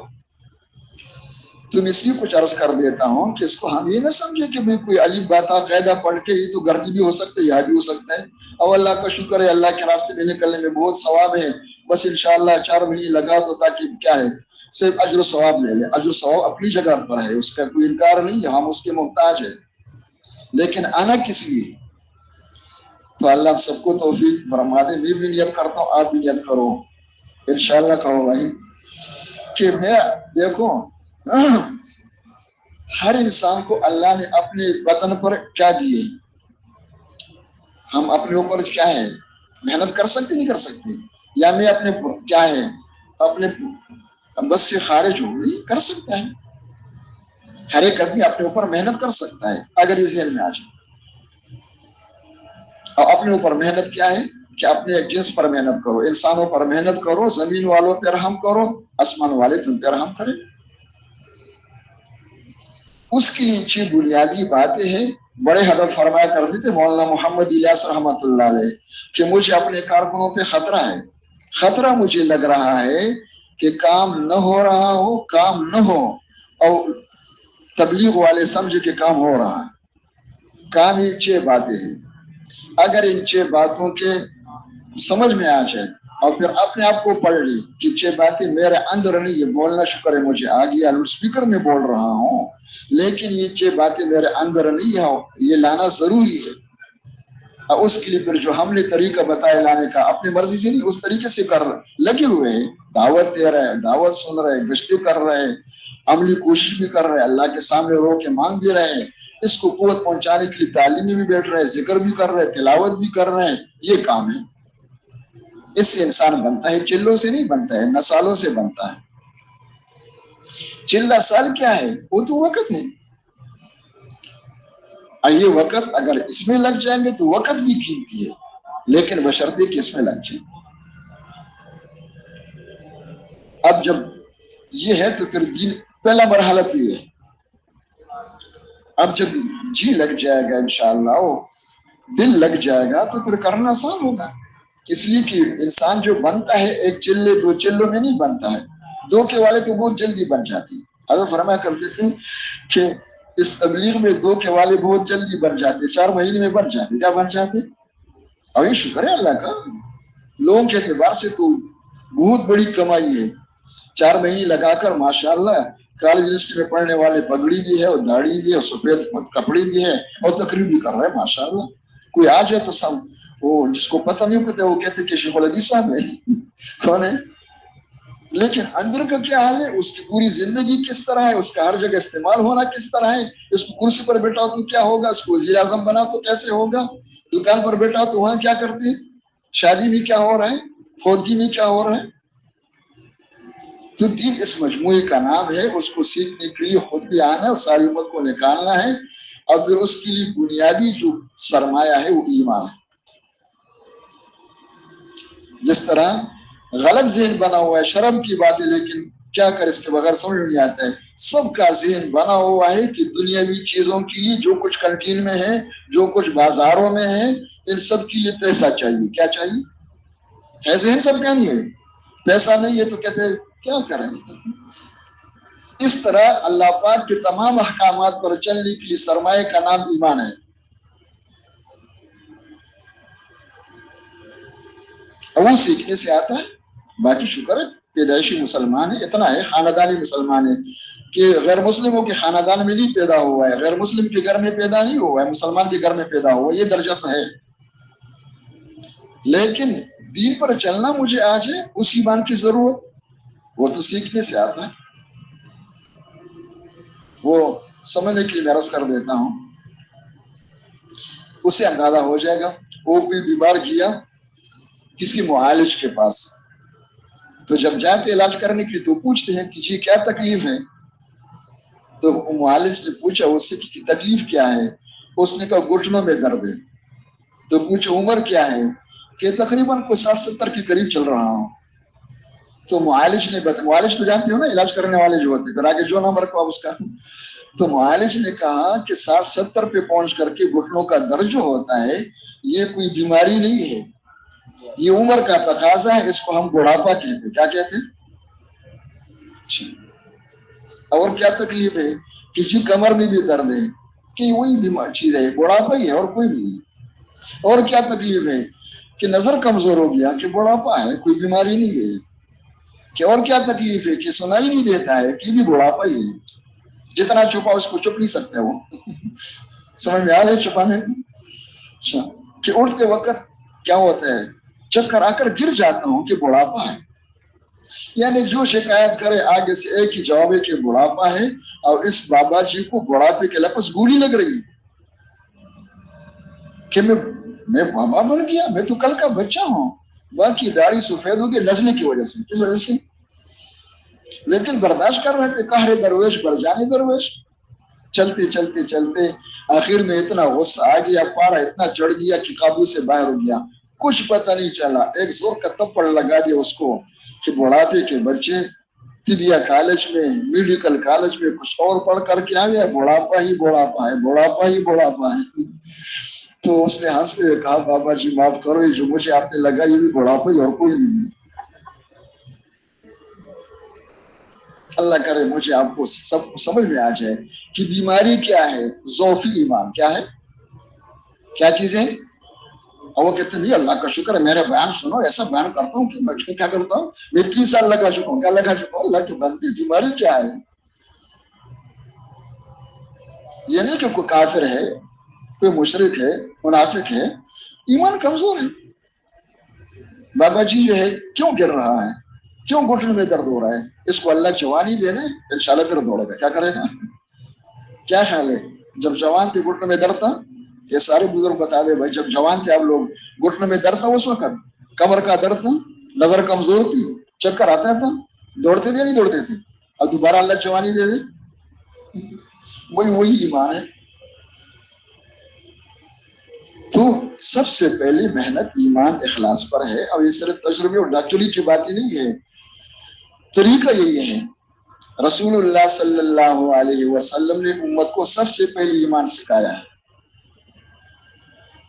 تم اس لیے کچھ عرض کر دیتا ہوں کہ اس کو ہم یہ نہ سمجھے کہ بھئی کوئی الف باتا قاعدہ پڑھ کے یہ تو گھر کی بھی ہو سکتا ہے، یہاں بھی ہو سکتا ہے، اور اللہ کا شکر ہے اللہ کے راستے میں نکلنے میں بہت ثواب ہے، بس انشاءاللہ 4 مہینے لگا تو تاکہ کیا ہے صرف اجر و ثواب لے لے۔ اجر و ثواب اپنی جگہ پر ہے، اس کا کوئی انکار نہیں ہے، ہم اس کے محتاج ہیں، لیکن آنا کس لیے؟ تو اللہ سب کو توفیق فرما دے۔ میں بھی نیت کرتا ہوں، آپ بھی نیت کرو، انشاءاللہ کہو بھائی کہ میں دیکھو ہر انسان کو اللہ نے اپنے وطن پر کیا دیے، ہم اپنے اوپر کیا ہے محنت کر سکتے نہیں کر سکتے، یا میں اپنے کیا ہے اپنے بس سے خارج ہوں، نہیں کر سکتا ہے، ہر ایک آدمی اپنے اوپر محنت کر سکتا ہے اگر یہ ذہن میں آ جائے۔ اور اپنے اوپر محنت کیا ہے کہ اپنے جنس پر محنت کرو، انسانوں پر محنت کرو، زمین والوں پہ رحم کرو، آسمان والے تم پہ رحم کریں۔ اس کی نیچے بنیادی باتیں ہیں۔ بڑے حضرت فرمایا کرتے تھے مولانا محمد الیاس رحمۃ اللہ علیہ کہ مجھے اپنے کارکنوں پہ خطرہ ہے، خطرہ مجھے لگ رہا ہے کہ کام نہ ہو رہا ہو، کام نہ ہو اور تبلیغ والے سمجھے کہ کام ہو رہا ہے۔ کام یہ 6 باتیں ہیں، اگر ان 6 باتوں کے سمجھ میں آ جائے اور پھر اپنے آپ کو پڑھ لی کہ 6 باتیں میرے اندر نہیں، یہ بولنا شکر ہے مجھے آ گیا، لاؤڈ اسپیکر میں بول رہا ہوں، لیکن یہ 6 باتیں میرے اندر نہیں ہے، یہ لانا ضروری ہے۔ اور اس کے لیے پھر جو ہم نے طریقہ بتایا لانے کا، اپنی مرضی سے نہیں، اس طریقے سے کر لگے ہوئے ہیں، دعوت دے رہے ہیں، دعوت سن رہے ہیں، گشتیں کر رہے ہیں، عملی کوشش بھی کر رہے ہیں، اللہ کے سامنے رو کے مانگ بھی رہے ہیں، اس کو قوت پہنچانے کے لیے تعلیم میں بھی بیٹھ رہے ہیں، ذکر بھی کر رہے ہیں، تلاوت بھی کر رہے ہیں، یہ کام ہے۔ اس سے انسان بنتا ہے، چلوں سے نہیں بنتا ہے، نسالوں سے بنتا ہے۔ چلہ سال کیا ہے؟ وہ تو وقت ہے، اور یہ وقت اگر اس میں لگ جائیں گے تو وقت بھی قیمتی ہے، لیکن بشرطے کہ اس میں لگ جائیں۔ اب جب یہ ہے تو پھر دین پہلا مرحلہ تو یہ ہے، اب جب جی لگ جائے گا انشاءاللہ، دل لگ جائے گا تو پھر کرنا آسان ہوگا۔ اس لیے کہ انسان جو بنتا ہے 1 چلے 2 چلوں میں نہیں بنتا ہے، 2 کے والے تو بہت جلدی بن جاتے ہیں۔ حضرت فرمایا کرتے تھے کہ اس تبلیغ میں 2 کے والے بہت جلدی بن جاتے، 4 مہینے میں بن جاتے، کیا بن جاتے؟ اور یہ شکر ہے اللہ کا، لوگوں کے اعتبار سے تو بہت بڑی کمائی ہے۔ 4 مہینے لگا کر ماشاءاللہ کالج یونیورسٹی میں پڑھنے والے پگڑی بھی ہے اور داڑھی بھی ہے اور سفید کپڑے بھی ہے اور تقریر بھی کر رہے ہیں ماشاءاللہ۔ کوئی آ جائے تو سب وہ جس کو پتہ نہیں ہوتا وہ کہتے کہ شیخ الحدیث صاحب ہے، کون ہے؟ لیکن اندر کا کیا حال ہے، اس کی پوری زندگی کس طرح ہے، اس کا ہر جگہ استعمال ہونا کس طرح ہے، اس کو کرسی پر بیٹھا تو کیا ہوگا، اس کو وزیر اعظم بنا تو کیسے ہوگا، دکان پر بیٹھا تو وہاں کیا کرتے ہیں، شادی میں کیا ہو رہا ہے، فوتگی میں کیا ہو رہا ہے۔ تو دین اس مجموعے کا نام ہے، اس کو سیکھنے کے لیے خود بھی آنا ہے اور ساری امت کو نکالنا ہے، اور پھر اس کے لیے بنیادی جو سرمایہ ہے وہ ایمان ہے۔ جس طرح غلط ذہن بنا ہوا ہے شرم کی بات ہے، لیکن کیا کر اس کے بغیر سمجھ نہیں آتا ہے، سب کا ذہن بنا ہوا ہے کہ دنیاوی چیزوں کے لیے جو کچھ کنٹین میں ہے، جو کچھ بازاروں میں ہے، ان سب کے لیے پیسہ چاہیے۔ کیا چاہیے ہے؟ ذہن سب کا نہیں ہے، پیسہ نہیں ہے تو کہتے ہیں کیا کریں۔ اس طرح اللہ پاک کے تمام احکامات پر چلنے کے لیے سرمایہ کا نام ایمان ہے۔ وہ سیکھنے سے آتا ہے، باقی شکر ہے پیدائشی مسلمان ہے، اتنا ہے خاندانی مسلمان ہے کہ غیر مسلموں کے خاندان میں نہیں پیدا ہوا ہے، غیر مسلم کے گھر میں پیدا نہیں ہوا ہے، مسلمان کے گھر میں پیدا ہوا ہے، یہ درجہ تو ہے۔ لیکن دین پر چلنا مجھے آج ہے، اس ایمان کی ضرورت، وہ تو سیکھنے سے آتا ہے۔ وہ سمجھنے کے لیے میں عرض کر دیتا ہوں، اسے اندازہ ہو جائے گا، وہ کوئی بیمار گیا کسی معالج کے پاس، تو جب جاتے علاج کرنے کے لیے تو پوچھتے ہیں کہ جی کیا تکلیف ہے، تو معالج سے پوچھا اس سے کہ تکلیف کیا ہے، اس نے کہا گھٹنوں میں درد ہے، تو پوچھا عمر کیا ہے، کہ تقریباً 60-70 کے قریب چل رہا ہوں۔ تو معالج نے معالج تو جانتے ہو نا علاج کرنے والے جو ہوتے، پھر آگے جو نام رکھا اس کا، تو معالج نے کہا کہ 60-70 پہ پہنچ کر کے گھٹنوں کا درد جو ہوتا ہے یہ کوئی بیماری نہیں ہے، یہ عمر کا تقاضا ہے، اس کو ہم بڑھاپا کہتے ہیں۔ کیا کہتے ہیں؟ اور کیا تکلیف ہے؟ کسی کمر میں بھی درد ہے کہ وہی بیمار چیز ہے، بڑھاپا ہی ہے اور کوئی نہیں ہے۔ اور کیا تکلیف ہے کہ نظر کمزور ہو گیا کہ بڑھاپا ہے، کوئی بیماری نہیں ہے۔ کہ اور کیا تکلیف ہے کہ سنائی نہیں دیتا ہے کہ بھی بڑھاپا ہی ہے۔ جتنا چھپا اس کو چھپ نہیں سکتے وہ سمجھ میں آ رہے چھپانے کو؟ اچھا، کہ اڑتے وقت کیا ہوتا ہے، چکر آ کر گر جاتا ہوں کہ بڑھاپا ہے۔ یعنی جو شکایت کرے آگے سے ایک ہی جواب ہے کہ بڑھاپا ہے، اور اس بابا جی کو بڑھاپے کے لفظ گولی لگ رہی ہے کہ میں بابا بن گیا، میں تو کل کا بچہ ہوں، باقی داڑھی سفید ہو گئی نزلے کی وجہ سے، کس وجہ سے؟ لیکن برداشت کر رہے تھے، قہر درویش بر جانے درویش۔ چلتے چلتے چلتے آخر میں اتنا غصہ آ گیا، پارا اتنا چڑھ گیا کہ قابو سے باہر ہو گیا، کچھ پتہ نہیں چلا۔ ایک زور کا تپڑ لگا دیا اس کو کہ بڑھاپے کے بچے طبیہ کالج میں، میڈیکل کالج میں کچھ اور پڑھ کر کے آ گیا، بڑھاپا ہی بڑھاپا ہے، بڑھاپا ہی بڑھاپا ہے۔ تو اس نے ہنستے ہوئے کہا بابا جی معاف کرو، یہ جو مجھے آپ نے لگا یہ بھی بڑھاپا ہی اور کوئی نہیں۔ اللہ کرے مجھے آپ کو سب سمجھ میں آ جائے کہ بیماری کیا ہے، ضعف ایمان کیا ہے، کیا چیزیں۔ اور وہ کہتے نہیں اللہ کا شکر ہے، میرا بیان سنو، ایسا بیان کرتا ہوں کہ میں کیا کرتا ہوں، میں 3 سال لگا چکا ہوں، کیا لگا چکا ہوں، اللہ کی بندی بیماری کیا ہے۔ یہ نہیں کہ کوئی کافر ہے، کوئی مشرک ہے، منافق ہے، ایمان کمزور ہے۔ بابا جی جو ہے کیوں گر رہا ہے، کیوں گھٹنے میں درد ہو رہا ہے، اس کو اللہ جوانی دے دے انشاءاللہ پھر دوڑے گا، کیا کرے گا؟ کیا خیال ہے؟ جب جوان تھے گھٹنے میں درد تھا، یہ سارے بزرگ بتا دے بھائی، جب جوان تھے آپ لوگ گھٹنے میں درد تھا اس وقت، کمر کا درد تھا، نظر کمزور تھی، چکر آتا تھا، دوڑتے تھے نہیں دوڑتے تھے؟ اب دوبارہ اللہ جوانی دے دے، وہی ایمان ہے۔ تو سب سے پہلی محنت ایمان اخلاص پر ہے، اور یہ صرف تجربے اور ڈاکٹری کی بات ہی نہیں ہے، طریقہ یہی ہے۔ رسول اللہ صلی اللہ علیہ وسلم نے امت کو سب سے پہلے ایمان سکھایا ہے،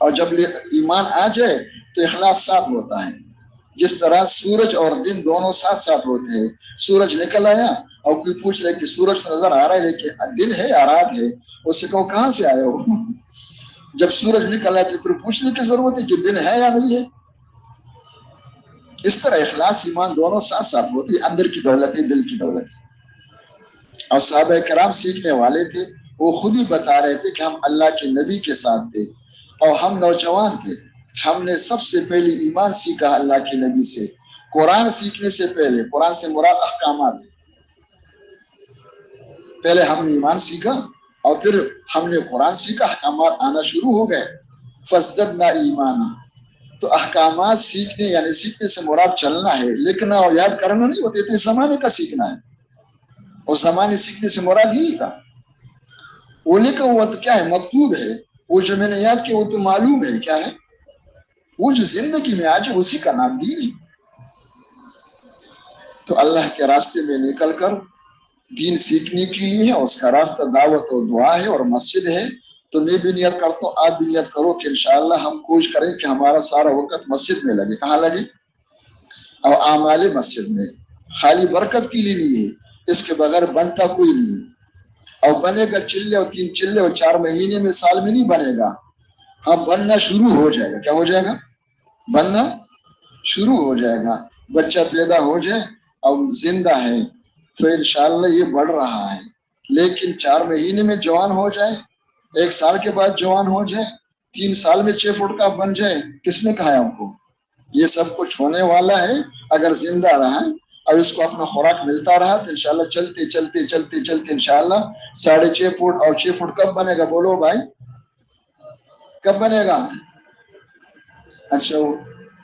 اور جب ایمان آ جائے تو اخلاص ساتھ ہوتا ہے۔ جس طرح سورج اور دن دونوں ساتھ ساتھ ہوتے ہیں، سورج نکل آیا اور کوئی پوچھ رہے کہ سورج نظر آ رہا ہے لیکن دن ہے یا رات ہے، اس سے کہو کہاں سے آئے ہو؟ جب سورج نکل آئے تو پھر پوچھنے کی ضرورت ہے کہ دن ہے یا نہیں ہے۔ اس طرح اخلاص ایمان دونوں ساتھ ساتھ ہوتی ہے، اندر کی دولت ہے، دل کی دولت ہے۔ اور صحابہ کرام سیکھنے والے تھے، وہ خود ہی بتا رہے تھے کہ ہم اللہ کے نبی کے ساتھ تھے اور ہم نوجوان تھے، ہم نے سب سے پہلے ایمان سیکھا اللہ کے نبی سے۔ قرآن سیکھنے سے پہلے، قرآن سے مراد احکامات ہے، پہلے ہم نے ایمان سیکھا اور پھر ہم نے قرآن سیکھا، احکامات آنا شروع ہو گئے، فَازْدَدْنَا ایمانا۔ تو احکامات سیکھنے یعنی سیکھنے سے مراد چلنا ہے، لکھنا اور یاد کرنا نہیں ہوتے تھے، زمانے کا سیکھنا ہے، اور زمانے سیکھنے سے مراد ہی تھا۔ وہ لکھا ہوا تو کیا ہے، مکتوب ہے، وہ جو میں نے یاد کیا وہ تو معلوم ہے کیا ہے، وہ جو زندگی میں آج اسی کا نام دین ہے۔ تو اللہ کے راستے میں نکل کر دین سیکھنے کے لیے ہے، اس کا راستہ دعوت و دعا ہے اور مسجد ہے۔ تو میں بھی نیت کرتا ہوں، آپ بھی نیت کرو کہ انشاءاللہ ہم کوشش کریں کہ ہمارا سارا وقت مسجد میں لگے۔ کہاں لگے؟ اور اعمال مسجد میں، خالی برکت کے لیے نہیں ہے، اس کے بغیر بنتا کوئی نہیں، اور بنے گا چلے اور 3 چلے اور 4 مہینے میں سال میں نہیں بنے گا، ہاں بننا شروع ہو جائے گا۔ کیا ہو جائے گا؟ بننا شروع ہو جائے گا۔ بچہ پیدا ہو جائے اور زندہ ہے تو انشاءاللہ یہ بڑھ رہا ہے، لیکن 4 مہینے میں جوان ہو جائے، 1 سال کے بعد جوان ہو جائے، 3 سال میں 6 فٹ کا بن جائے، کس نے کہا ہے ہم کو؟ یہ سب کچھ ہونے والا ہے اگر زندہ رہا اور اس کو اپنا خوراک ملتا رہا تو انشاءاللہ چلتے چلتے چلتے چلتے انشاءاللہ 6.5 فٹ اور 6 فٹ کب بنے گا؟ بولو بھائی کب بنے گا؟ اچھا،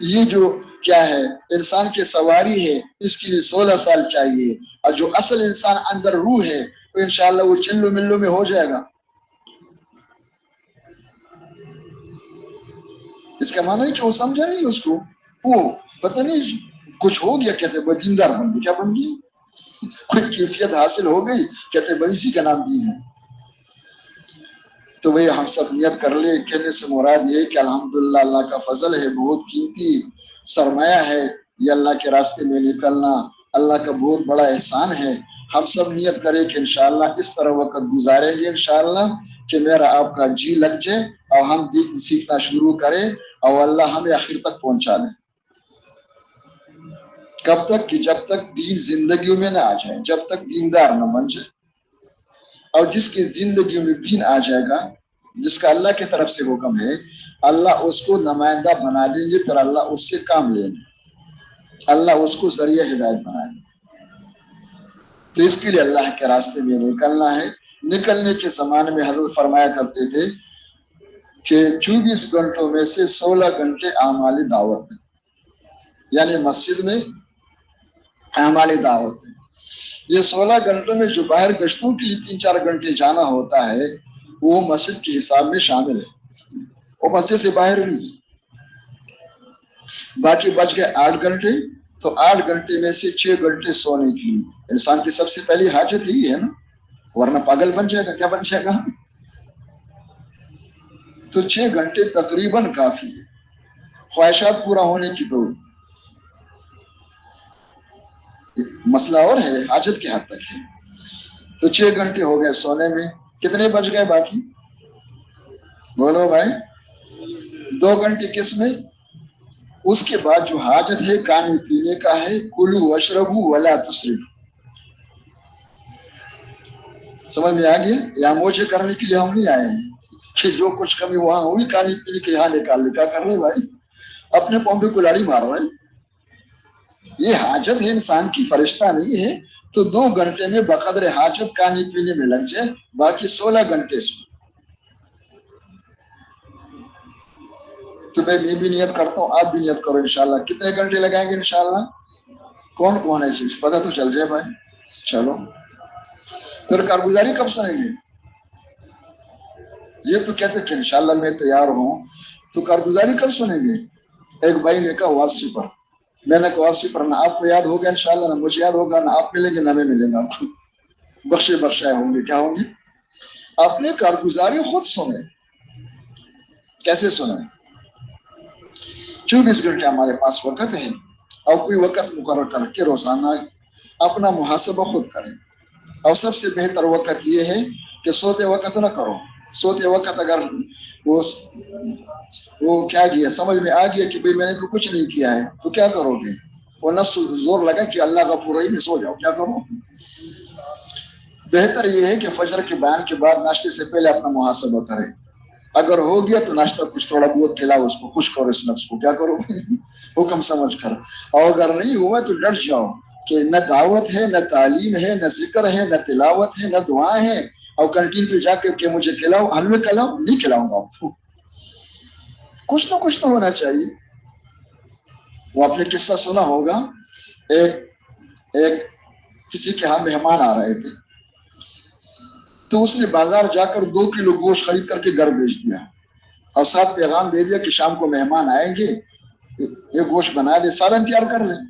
یہ جو کیا ہے انسان کی سواری ہے، اس کے لیے 16 سال چاہیے، اور جو اصل انسان اندر روح ہے تو انشاءاللہ وہ چلو ملو میں ہو جائے گا۔ اس کا معنی ہے کہ وہ سمجھا نہیں، اس کو وہ پتہ نہیں کچھ ہو گیا، کہتے وہ دیندار بن گیا، کیا بن گیا؟ کوئی کیفیت حاصل ہو گئی، کہتے بھائی اسی کا نام دین ہے۔ تو وہی ہم سب نیت کر لیں، کہنے سے مراد یہ کہ الحمدللہ اللہ کا فضل ہے، بہت قیمتی سرمایہ ہے یہ اللہ کے راستے میں نکلنا، اللہ کا بہت بڑا احسان ہے. ہم سب نیت کریں کہ انشاءاللہ اس طرح وقت گزاریں گے انشاءاللہ کہ میرا آپ کا جی لگ جائے اور ہم دین سیکھنا شروع کریں اور اللہ ہمیں آخر تک پہنچا دیں. کب تک؟ کہ جب تک دین زندگیوں میں نہ آ جائے، جب تک دیندار نہ بن جائے. اور جس کی زندگی میں دین آ جائے گا، جس کا اللہ کی طرف سے حکم ہے، اللہ اس کو نمائندہ بنا دیں گے، پھر اللہ اس سے کام لیں گے، اللہ اس کو ذریعہ ہدایت بنا دیں گے. تو اس کے لیے اللہ کے راستے میں نکلنا ہے. نکلنے کے زمانے میں حضرت فرمایا کرتے تھے کہ 24 گھنٹوں میں سے 16 گھنٹے اعمال دعوت میں، یعنی مسجد میں اعمال دعوت میں. یہ 16 گھنٹوں میں جو باہر گشتوں کے لیے 3-4 گھنٹے جانا ہوتا ہے وہ مسجد کے حساب میں شامل ہے، وہ مسجد سے باہر نہیں ہے. باقی بچ گئے 8 گھنٹے، تو 8 گھنٹے میں سے 6 گھنٹے سونے کی. انسان کی سب سے پہلی حاجت یہی ہے نا، ورنہ پاگل بن جائے گا. کیا بن جائے گا؟ تو 6 گھنٹے تقریباً کافی ہے خواہشات پورا ہونے کی. تو مسئلہ اور ہے، حاجت کے حد تک ہے. تو 6 گھنٹے ہو گئے سونے میں. کتنے بچ گئے باقی؟ بولو بھائی. 2 گھنٹے کس میں؟ اس کے بعد جو حاجت ہے کھانے پینے کا ہے، کلو واشربو ولا تسرفو. سمجھ میں آ گیا؟ یا موجے کرنے کے لیے ہم نہیں آئے ہیں کہ جو کچھ کمی وہاں ہوئی کھانے پینے کے یہاں نکال لے. کیا کر رہے بھائی؟ اپنے پاؤں پہ کلاڑی مار رہے ہیں. یہ حاجت ہے انسان کی، فرشتہ نہیں ہے. تو 2 گھنٹے میں بقدر حاجت کھانے پینے میں لگ جائے، باقی 16 گھنٹے اس میں. تو میں بھی نیت کرتا ہوں، آپ بھی نیت کرو انشاءاللہ. کتنے گھنٹے لگائیں گے انشاءاللہ؟ کون کون ہے چیز پتہ تو چل جائے بھائی. چلو پھر کارگزاری کب سنیں گے؟ یہ تو کہتے کہ انشاءاللہ میں تیار ہوں، تو کارگزاری کب سنیں گے؟ ایک بھائی نے کہا واپسی پر. میں نے کہا واپسی پر نہ آپ کو یاد ہوگا انشاءاللہ، نہ مجھے یاد ہوگا، نہ آپ ملیں گے نہ میں ملیں گا آپ کو. بخشے بخشائے ہوں گے. کیا ہوں گے؟ اپنے کارگزاری خود سنیں. کیسے سنیں؟ 24 گھنٹے ہمارے پاس وقت ہے، اور کوئی وقت مقرر کر کے روزانہ اپنا محاسبہ خود کریں. اور سب سے بہتر وقت یہ ہے کہ سوتے وقت نہ کرو. سوتے وقت اگر وہ کیا کیا سمجھ میں آ گیا کہ بھئی میں نے تو کچھ نہیں کیا ہے، تو کیا کرو گے؟ وہ نفس زور لگا کہ اللہ غفور رحیم میں سو جاؤ. کیا کرو؟ بہتر یہ ہے کہ فجر کے بیان کے بعد ناشتے سے پہلے اپنا محاسبہ کرے. اگر ہو گیا تو ناشتہ کچھ تھوڑا بہت کھلاؤ، اس کو خوش کرو، اس نفس کو. کیا کرو؟ حکم سمجھ کر. اور اگر نہیں ہوا تو ڈٹ جاؤ کہ نہ دعوت ہے، نہ تعلیم ہے، نہ ذکر ہے، نہ تلاوت ہے، نہ دعائیں ہیں. اور کینٹین پہ جا کے کہ مجھے کھلاؤ، حلوے کھلاؤ، نہیں کھلاؤں گا آپ کو. کچھ نہ کچھ تو ہونا چاہیے. وہ آپ نے قصہ سنا ہوگا، ایک کسی کے ہاں مہمان آ رہے تھے، تو اس نے بازار جا کر 2 کلو گوشت خرید کر کے گھر بھیج دیا، اور ساتھ پیغام دے دیا کہ شام کو مہمان آئیں گے، یہ گوشت بنا دے، سالن تیار کر لیں.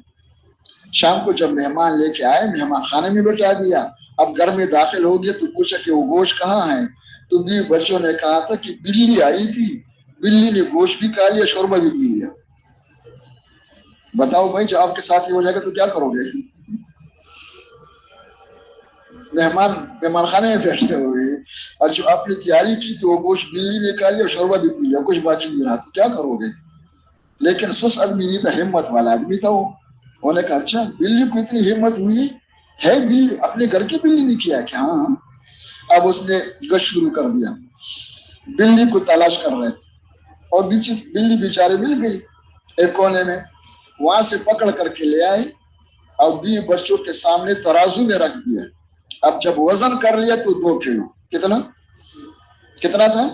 شام کو جب مہمان لے کے آئے، مہمان خانے میں بٹھا دیا. اب گھر میں داخل ہو گیا تو پوچھا کہ وہ گوشت کہاں ہے؟ تو بھی بچوں نے کہا تھا کہ بلی آئی تھی، بلی نے گوشت بھی کھا لیا، شوربہ بھی پی لیا. بتاؤ بھائی، جب آپ کے ساتھ یہ ہو جائے گا تو کیا کرو گے؟ مہمان خانے میں بیٹھے ہوئے، اور جو آپ نے تیاری کی تھی وہ گوشت بلی نے کھا لیا، شوربہ بھی پی لیا، کچھ باقی نہیں رہا، تو کیا کرو گے؟ لیکن سس آدمی نہیں تھا، ہمت والا آدمی تھا وہ. انہوں نے کہا اچھا بلی کو اتنی ہمت ہوئی ہے، بلی اپنے گھر کی بلی نے کیا کہ ہاں. اب اس نے گشت شروع کر دیا، بلی کو تلاش کر رہے تھے، اور بلی بیچارے مل گئی ایک کونے میں. وہاں سے پکڑ کر کے لے آئے اور 20 بچوں کے سامنے ترازو میں رکھ دیا. اب جب وزن کر لیا تو 2 کلو. کتنا تھا؟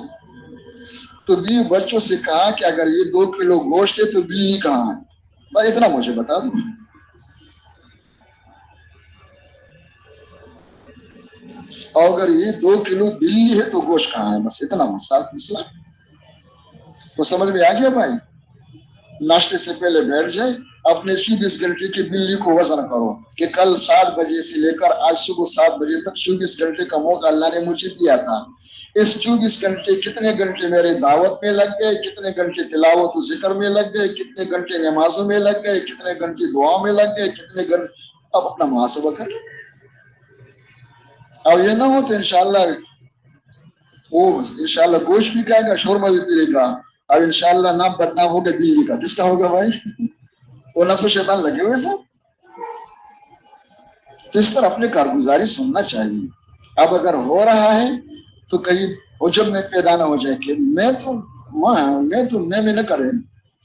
تو 20 بچوں سے کہا کہ اگر یہ 2 کلو گوشت ہے تو بلی کہاں ہے؟ بھائی اتنا مجھے بتا دو. اور اگر یہ 2 کلو بلی ہے تو گوشت کہاں ہے؟ بس اتنا مسئلہ. تو سمجھ میں آ گیا بھائی. ناشتے سے پہلے بیٹھ جائے، اپنے 24 گھنٹے کی بلی کو وزن کرو کہ کل 7 بجے سے لے کر آج صبح 7 بجے تک 24 گھنٹے کا موقع اللہ نے مجھے دیا تھا. اس 24 گھنٹے کتنے گھنٹے میرے دعوت میں لگ گئے، کتنے گھنٹے تلاوت و ذکر میں لگ گئے، کتنے گھنٹے نمازوں میں لگ گئے، کتنے گھنٹے دعاؤں میں لگ گئے، کتنے گھنٹے. اب اپنا محاسبہ کر لیں. اب یہ نہ ہو تو انشاءاللہ وہ انشاءاللہ گوشت بھی کھائے گا، شوربہ بھی پی گا. اب انشاءاللہ نام بدنام ہوگا بیوی کا، کس کا ہوگا بھائی؟ وہ نفس و شیطان لگے ہوئے سب. تو اس طرح اپنے کارگزاری سننا چاہیے. اب اگر ہو رہا ہے تو کہیں عجب میں پیدا نہ ہو جائے کہ میں نہ کرے،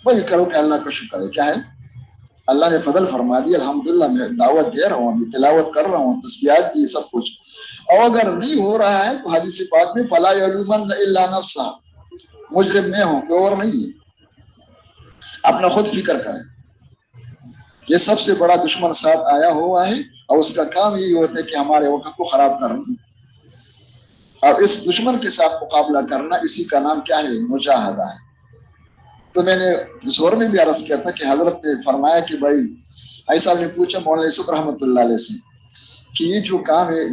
وہی کرو کہ اللہ کا شکر ہے. کیا ہے؟ اللہ نے فضل فرما دیا، الحمدللہ میں دعوت دے رہا ہوں، ابھی تلاوت کر رہا ہوں، تسبیحات بھی، سب کچھ. اور اگر نہیں ہو رہا ہے تو حدیث پاک میں فلا یلومن الا نفسہ، مجرم میں ہوں، کوئی اور نہیں ہے. اپنا خود فکر کریں. یہ سب سے بڑا دشمن ساتھ آیا ہوا ہے اور اس کا کام یہی ہوتا ہے کہ ہمارے وقت کو خراب کرنا. اور اس دشمن کے ساتھ مقابلہ کرنا، اسی کا نام کیا ہے؟ مجاہدہ ہے. تو میں نے زور میں بھی عرض کیا تھا کہ حضرت نے فرمایا کہ بھائی ایسا نے پوچھا مولانا یوسف رحمۃ اللہ علیہ سے کہ یہ جو کام ہے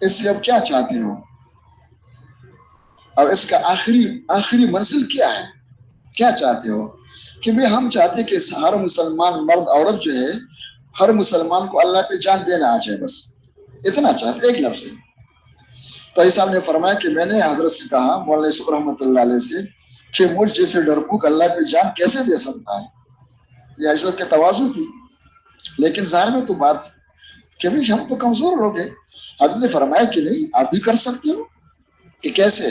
اس سے اب کیا چاہتے ہو، اور اس کا آخری منزل کیا ہے، کیا چاہتے ہو؟ کہ بھی ہم چاہتے کہ ہر مسلمان مرد عورت جو ہے، ہر مسلمان کو اللہ پہ جان دینا آ جائے، بس اتنا چاہتے، ایک لفظ سے. تو ایسا نے فرمایا کہ میں نے حضرت سے کہا مولانا یوسف رحمۃ اللہ علیہ سے کہ مجھ جیسے ڈرپوک اللہ پہ جان کیسے دے سکتا ہے؟ یہ ایسا کے تواضع تھی، لیکن ظاہر میں تو بات کہ بھی ہم تو کمزور لوگ ہیں. حضرت نے فرمایا کہ نہیں، آپ بھی کر سکتے ہو. کہ کیسے؟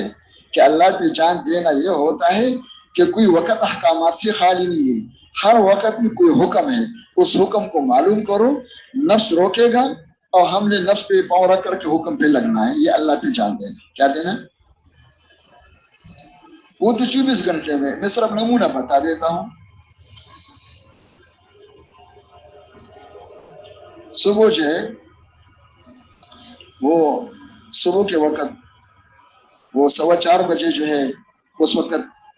کہ اللہ پہ جان دینا یہ ہوتا ہے کہ کوئی وقت احکامات سے خالی نہیں ہے، ہر وقت میں کوئی حکم ہے، اس حکم کو معلوم کرو. نفس روکے گا اور ہم نے نفس پہ پاؤں رکھ کر کے حکم پہ لگنا ہے. یہ اللہ پہ جان دینا. کیا دینا؟ وہ تو 24 گھنٹے میں صرف نمونہ بتا دیتا ہوں. صبح جو ہے وہ صبح کے وقت وہ 4:15 بجے جو ہے اس وقت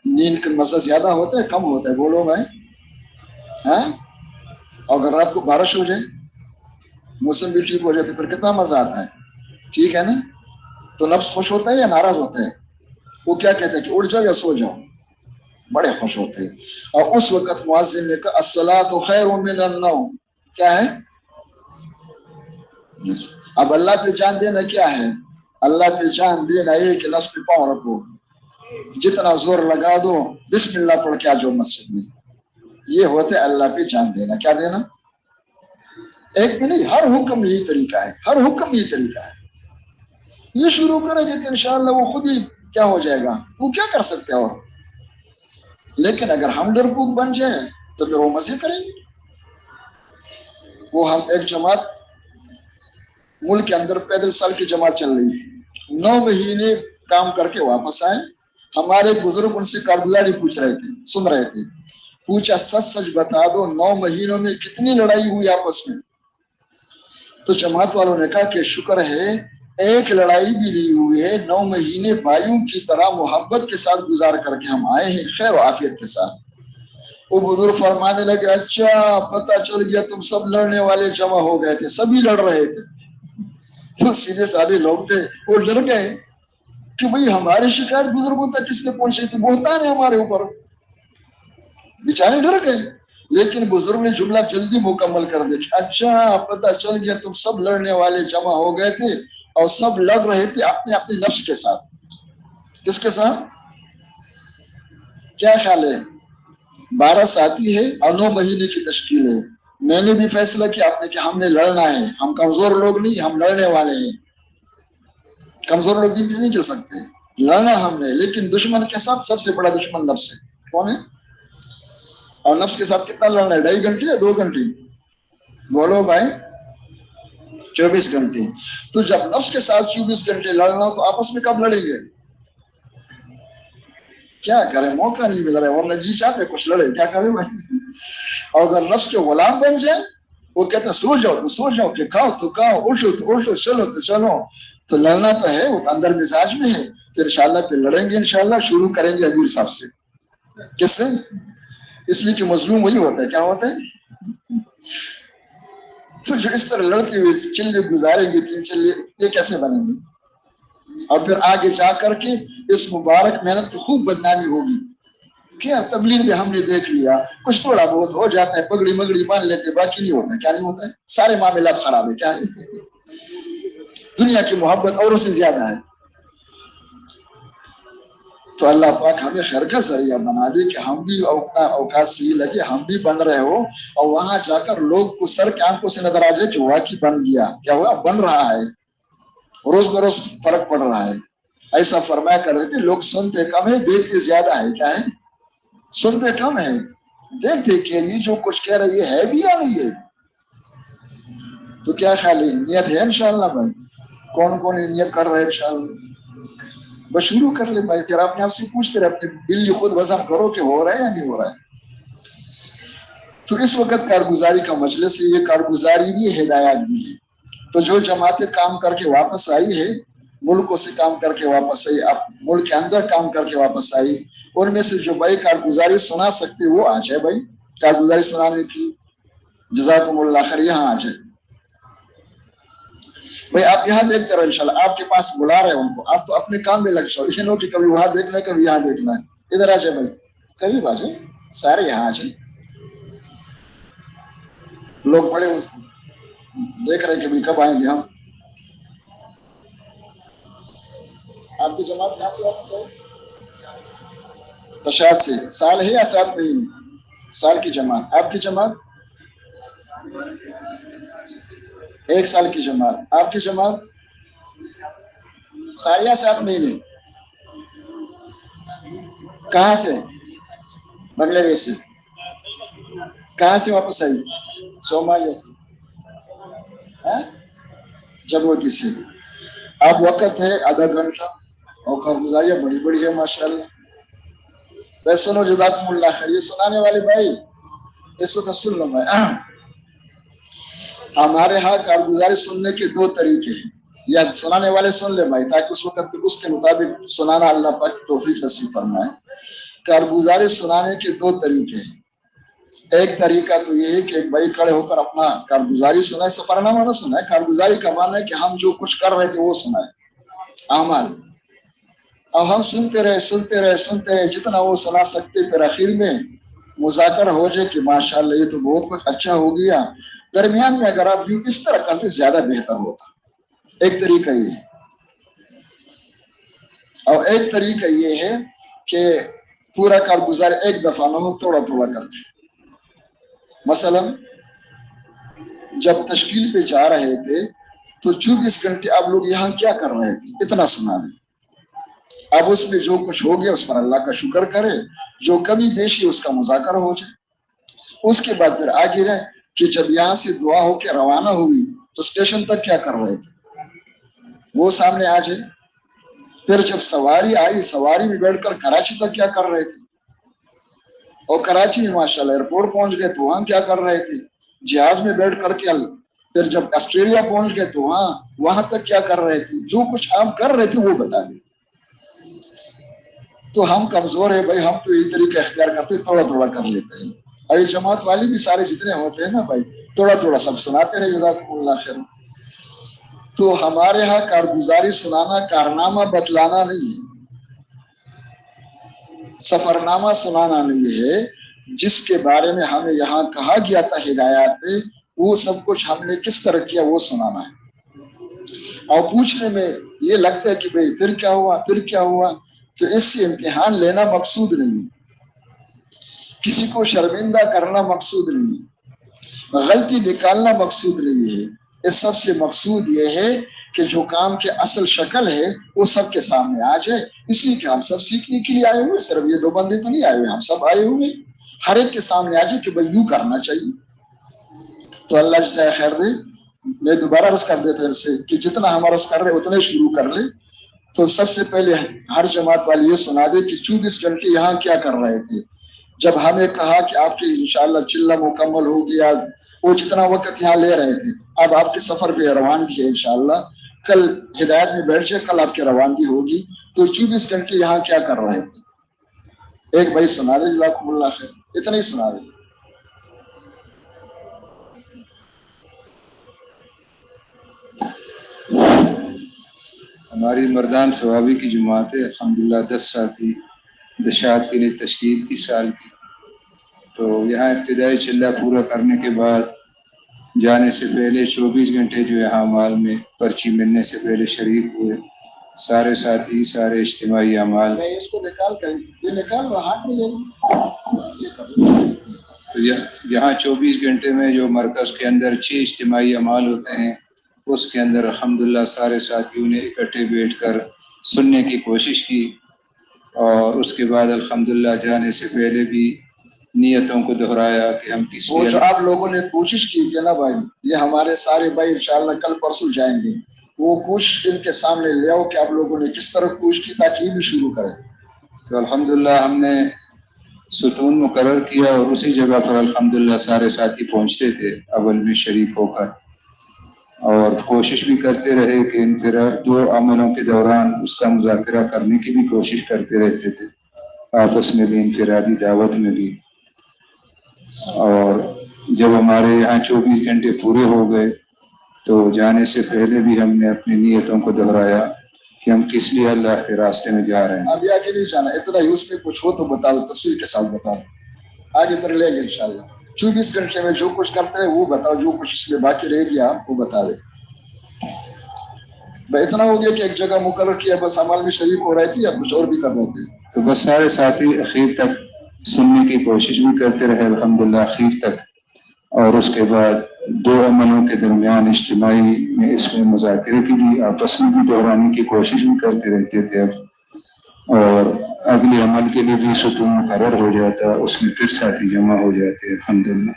نیند کا مزہ زیادہ ہوتا ہے کم ہوتا ہے؟ بولو بھائی. ہاں؟ اور اگر رات کو بارش ہو جائے، موسم بھی ٹھیک ہو جائے تو پھر کتنا مزہ آتا ہے. ٹھیک ہے نا؟ تو نفس خوش ہوتا ہے یا ناراض ہوتا ہے؟ وہ کیا کہتا ہے کہ اٹھ جاؤ یا سو جاؤ؟ بڑے خوش ہوتے ہیں. اور اس وقت مؤذن نے کہا الصلاۃ خیر من النوم. کیا ہے؟ اب اللہ پہ جان دینا کیا ہے؟ اللہ پہ جان دینا یہ کہ نفس پہ پاؤں رکھو، جتنا زور لگا دو، بسم اللہ پڑھ کے آ جاؤ مسجد میں. یہ ہوتے اللہ پہ جان دینا. کیا دینا؟ ایک بھی نہیں، ہر حکم یہی طریقہ ہے، ہر حکم یہی طریقہ ہے. یہ شروع کریں گے تو انشاءاللہ وہ خود ہی کیا ہو جائے گا، وہ کیا کر سکتے ہیں. اور لیکن اگر ہم ڈرپوک بن جائیں تو پھر وہ مزے کریں گے. وہ ہم ایک جماعت ملک کے اندر پیدل سال کی جماعت چل رہی تھی، 9 مہینے کام کر کے واپس آئے. ہمارے بزرگ ان سے کارگزاری پوچھ رہے تھے، سن رہے تھے. پوچھا سچ بتا دو 9 مہینوں میں کتنی لڑائی ہوئی آپس میں؟ تو جماعت والوں نے کہا کہ شکر ہے ایک لڑائی بھی نہیں ہوئی ہے، 9 مہینے بھائیوں کی طرح محبت کے ساتھ گزار کر کے ہم آئے ہیں خیر و عافیت کے ساتھ. وہ بزرگ فرمانے لگے اچھا پتہ چل گیا تم سب لڑنے والے جمع ہو گئے تھے، سبھی لڑ رہے تھے. تو سیدھے سادے لوگ تھے، وہ ڈر گئے کہ بھئی ہماری شکایت بزرگوں تک کس نے پہنچی تھی، بہتان ہے ہمارے اوپر. بیچارے ڈر گئے، لیکن بزرگ نے جملہ جلدی مکمل کر دیا اچھا پتہ چل گیا تم سب لڑنے والے جمع ہو گئے تھے اور سب لڑ رہے تھے اپنے اپنے نفس کے ساتھ. کس کے ساتھ؟ کیا خیال ہے؟ 12 ساتھی ہے اور 9 مہینے کی تشکیل ہے. میں نے بھی فیصلہ کیا آپ نے کہ ہم نے لڑنا ہے، ہم کمزور لوگ نہیں، ہم لڑنے والے ہیں. کمزور لوگ دن نہیں چل سکتے، لڑنا ہم نے. لیکن دشمن کے ساتھ سب سے بڑا دشمن نفس ہے. کون ہے؟ اور نفس کے ساتھ کتنا لڑنا ہے؟ 2.5 گھنٹے یا 2 گھنٹے؟ بولو بھائی. 24 گھنٹے. تو جب نفس کے ساتھ 24 گھنٹے لڑنا ہو تو آپس میں کب لڑیں گے؟ کیا کریں، موقع نہیں مل رہا ہے، ورنہ جی چاہتے کچھ لڑے، کیا کریں بھائی. اور اگر نفس کے غلام بن جائے، وہ کہتے ہیں سو جاؤ تو سو جاؤ، کہ کھاؤ تو کھاؤ، اٹھو تو اٹھو، چلو تو چلو. تو لڑنا تو ہے، وہ اندر مزاج میں ہے. تو انشاءاللہ پھر لڑیں گے، انشاءاللہ شروع کریں گے امیر صاحب سے. کس سے؟ اس لیے کہ مظلوم وہی ہوتا ہے. کیا ہوتا ہے؟ تو جو اس طرح لڑتے ہوئے چلے گزاریں گے 3 چلے، یہ کیسے بنیں گے؟ اور پھر آگے جا کر کے اس مبارک محنت کی خوب بدنامی ہوگی. خیر تبلیغ میں ہم نے دیکھ لیا کچھ تھوڑا بہت ہو جاتا ہے، پگڑی مگڑی مان لیتے، باقی نہیں ہوتا. کیا نہیں ہوتا ہے؟ سارے معاملات خراب ہے. کیا ہے؟ دنیا کی محبت اوروں سے زیادہ ہے. تو اللہ پاک ہمیں خیر کا ذریعہ بنا دے کہ ہم بھی اوقات سے لگے ہم بھی بن رہے ہو، اور وہاں جا کر لوگ کو سر کے آنکھوں سے نظر آ جائے کہ واقعی بن گیا. کیا ہوا؟ بن رہا ہے، روز بروز فرق پڑ رہا ہے. ایسا فرمایا کرتے تھے لوگ سنتے کم ہے دیکھتے زیادہ ہے. کیا ہے؟ سنتے کم ہے دیکھتے کہ یہ جو کچھ کہہ رہے ہے بھی یا نہیں ہے. تو کیا خیال ہے؟ نیت ہے انشاءاللہ بھائی؟ کون کون نیت کر رہے ہیں انشاءاللہ؟ بس شروع کر لے بھائی، پھر اپنے آپ سے پوچھتے رہے، اپنے دل خود وزن کرو کہ ہو رہا ہے یا نہیں ہو رہا ہے. تو اس وقت کارگزاری کا مجلس ہے، یہ کارگزاری بھی ہدایات بھی ہے. تو جو جماعتیں کام کر کے واپس آئی ہے، ملکوں سے کام کر کے واپس آئی، اب ملک کے اندر کام کر کے واپس آئی، ان میں سے جو بھائی کارگزاری سنا سکتے وہ آ جائے بھائی کارگزاری سنانے کی. جزاکم اللہ خیر. یہاں آ جائے بھائی. آپ یہاں دیکھتے رہو انشاءاللہ، آپ کے پاس بلا رہے ہیں ان کو، آپ تو اپنے کام میں لگ جاؤ. یہ نو کہ کبھی وہاں دیکھنا ہے کبھی یہاں دیکھنا ہے. ادھر آ جائے بھائی، قریب آ جائے، سارے یہاں آ جائے. لوگ بڑے دیکھ رہے کہ بھائی کب آئیں گے ہم. آپ کی جماعت کہاں سے واپس ہے؟ تشاد سے. سال ہے یا سال نہیں؟ سال کی جماعت. آپ کی جماعت 1 سال کی جماعت. آپ کی جماعت سال یا 7 مہینے. کہاں سے؟ بنگلہ دیش سے. کہاں سے واپس آئی؟ صومالیہ سے. جموتی سے. اب وقت ہے آدھا گھنٹہ، اور کارگزاریاں بڑی بڑی ہے ماشاءاللہ. بس سنو جزاکم اللہ خیر. یہ سنانے والے بھائی اس وقت سن لو میں. ہمارے ہاں کارگزاری سننے کے 2 طریقے ہیں، یا سنانے والے سن لے بھائی تاکہ اس وقت اس کے مطابق سنانا اللہ پاک توفیق نصیب فرمائے. کارگزاری سنانے کے 2 طریقے ہیں. ایک طریقہ تو یہ ہے کہ ایک بھائی کھڑے ہو کر اپنا کارگزاری سنائے. سفر نامہ نہ سنائے. کارگزاری کا معنی ہے کہ ہم جو کچھ کر رہے تھے وہ سنائے، اعمال. اب ہم سنتے رہے جتنا وہ سنا سکتے، پھر آخر میں مذاکرہ ہو جائے کہ ماشاءاللہ یہ تو بہت کچھ اچھا ہو گیا. درمیان میں اگر آپ یوں اس طرح کرتے زیادہ بہتر ہوتا. ایک طریقہ یہ ہے. اور ایک طریقہ یہ ہے کہ پورا کارگزار ایک دفعہ نہ ہو، تھوڑا تھوڑا کر کے. مثلا جب تشکیل پہ جا رہے تھے تو 24 گھنٹے آپ لوگ یہاں کیا کر رہے تھے اتنا سنا دیں. اب اس میں جو کچھ ہو گیا اس پر اللہ کا شکر کرے، جو کمی بیشی اس کا مذاکرہ ہو جائے. اس کے بعد پھر آگے رہے کہ جب یہاں سے دعا ہو کے روانہ ہوئی تو اسٹیشن تک کیا کر رہے تھے وہ سامنے آ جائے. پھر جب سواری آئی، سواری میں بیٹھ کر کراچی تک کیا کر رہے تھے، اور کراچی میں ماشاءاللہ ایئرپورٹ پہنچ گئے تو وہاں کیا کر رہے تھے، جہاز میں بیٹھ کر کے. پھر جب آسٹریلیا پہنچ گئے تو وہاں تک کیا کر رہے تھے. جو کچھ آپ کر رہے تھے وہ بتا دیں. تو ہم کمزور ہیں بھائی، ہم تو یہ طریقہ اختیار کرتے تھوڑا تھوڑا کر لیتے ہیں. اور جماعت والی بھی سارے جتنے ہوتے ہیں نا بھائی تھوڑا تھوڑا سب سناتے رہے جزاکم اللہ خیر. تو ہمارے ہاں کارگزاری سنانا کارنامہ بتلانا نہیں ہے، سفر نامہ سنانا نہیں ہے. جس کے بارے میں ہمیں یہاں کہا گیا تھا ہدایات میں، وہ سب کچھ ہم نے کس طرح کیا وہ سنانا ہے. اور پوچھنے میں یہ لگتا ہے کہ بھئی پھر کیا ہوا پھر کیا ہوا، تو اس سے امتحان لینا مقصود نہیں، کسی کو شرمندہ کرنا مقصود نہیں، غلطی نکالنا مقصود نہیں ہے. اس سب سے مقصود یہ ہے کہ جو کام کے اصل شکل ہے وہ سب کے سامنے آ جائے. اس لیے کہ ہم سب سیکھنے کے لیے آئے ہوئے، صرف یہ 2 بندے تو نہیں آئے ہوئے، ہم سب آئے ہوئے. ہر ایک کے سامنے آ جائے کہ بھئی یوں کرنا چاہیے. تو اللہ جزائے خیر دے. میں دوبارہ عرض کر دیتا ہوں سے کہ جتنا ہم عرض کر رہے اتنے شروع کر لیں. تو سب سے پہلے ہر جماعت والی یہ سنا دے کہ 24 گھنٹے یہاں کیا کر رہے تھے. جب ہمیں کہا کہ آپ کی انشاءاللہ چلہ مکمل ہو گیا، وہ جتنا وقت یہاں لے رہے تھے اب آپ کے سفر پہ روانگی ہے انشاءاللہ، کل ہدایت میں بیٹھ جائے، کل آپ کی روانگی ہوگی. تو 24 گھنٹے یہاں کیا کر رہے تھے ایک بھائی سنا دے جزاکم اللہ خیر. اتنا ہی سنا دے. ہماری مردان ثوابی کی جماعت ہے الحمدللہ 10 ساتھی دشات کے لیے تشکیل تھی سال کی. تو یہاں ابتدائی چلہ پورا کرنے کے بعد جانے سے پہلے 24 گھنٹے جو یہاں اعمال میں پرچی ملنے سے پہلے شریک ہوئے. سارے ساتھی، سارے اجتماعی اعمال. اس کو نکال کر یہ نکال ہاتھ میں لے. تو یہاں 24 گھنٹے میں جو مرکز کے اندر 6 اجتماعی اعمال ہوتے ہیں، اس کے اندر الحمدللہ سارے ساتھیوں نے اکٹھے بیٹھ کر سننے کی کوشش کی. اور اس کے بعد الحمدللہ جانے سے پہلے بھی نیتوں کو دہرایا کہ ہم کس وہ جو آپ لوگوں نے کوشش کی تھی نا بھائی، یہ ہمارے سارے بھائی انشاءاللہ کل پرسوں جائیں گے، وہ کوشش ان کے سامنے لے آؤ کہ آپ لوگوں نے کس طرح کوشش کی تاکہ یہ بھی شروع کریں. تو الحمدللہ ہم نے ستون مقرر کیا اور اسی جگہ پر الحمدللہ سارے ساتھی پہنچتے تھے اول میں شریک ہو کر، اور کوشش بھی کرتے رہے کہ انفراد 2 عملوں کے دوران اس کا مذاکرہ کرنے کی بھی کوشش کرتے رہتے تھے، آپس میں بھی انفرادی دعوت میں بھی. اور جب ہمارے یہاں 24 گھنٹے پورے ہو گئے تو جانے سے پہلے بھی ہم نے اپنی نیتوں کو دہرایا کہ ہم کس لیے اللہ کے راستے میں جا رہے ہیں. ابھی آگے نہیں جانا، اتنا ہی اس میں کچھ ہو تو بتاؤ، تفصیل کے ساتھ بتاؤ، آگے بڑھ لیں گے انشاءاللہ. 24 گھنٹے میں جو کچھ کرتے ہیں وہ بتاؤ، جو کچھ اس میں باقی رہ گیا وہ بتا دیں. اتنا ہو گیا کہ ایک جگہ مقرر کیا بس عمل میں شریک ہو رہے تھے یا کچھ اور بھی کر رہے تھے؟ تو بس سارے ساتھی اخیر تک سننے کی کوشش بھی کرتے رہے الحمدللہ اخیر تک. اور اس کے بعد 2 عملوں کے درمیان اجتماعی میں اس میں مذاکرے کی بھی آپس میں بھی دہرانے کی کوشش بھی کرتے رہتے تھے. اور اگلے عمل کے لیے بھی ستون مقرر ہو جاتا، اس میں پھر ساتھی جمع ہو جاتے الحمدللہ.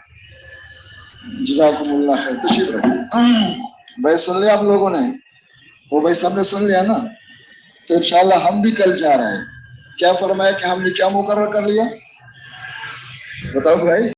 جزاکم اللہ خیر. تشریف رکھیں بھائی. سن لیا آپ لوگوں نے؟ وہ بھائی سب نے سن لیا نا؟ تو انشاءاللہ ہم بھی کل جا رہے ہیں. کیا فرمایا کہ ہم نے کیا مقرر کر لیا؟ بتاؤ بھائی.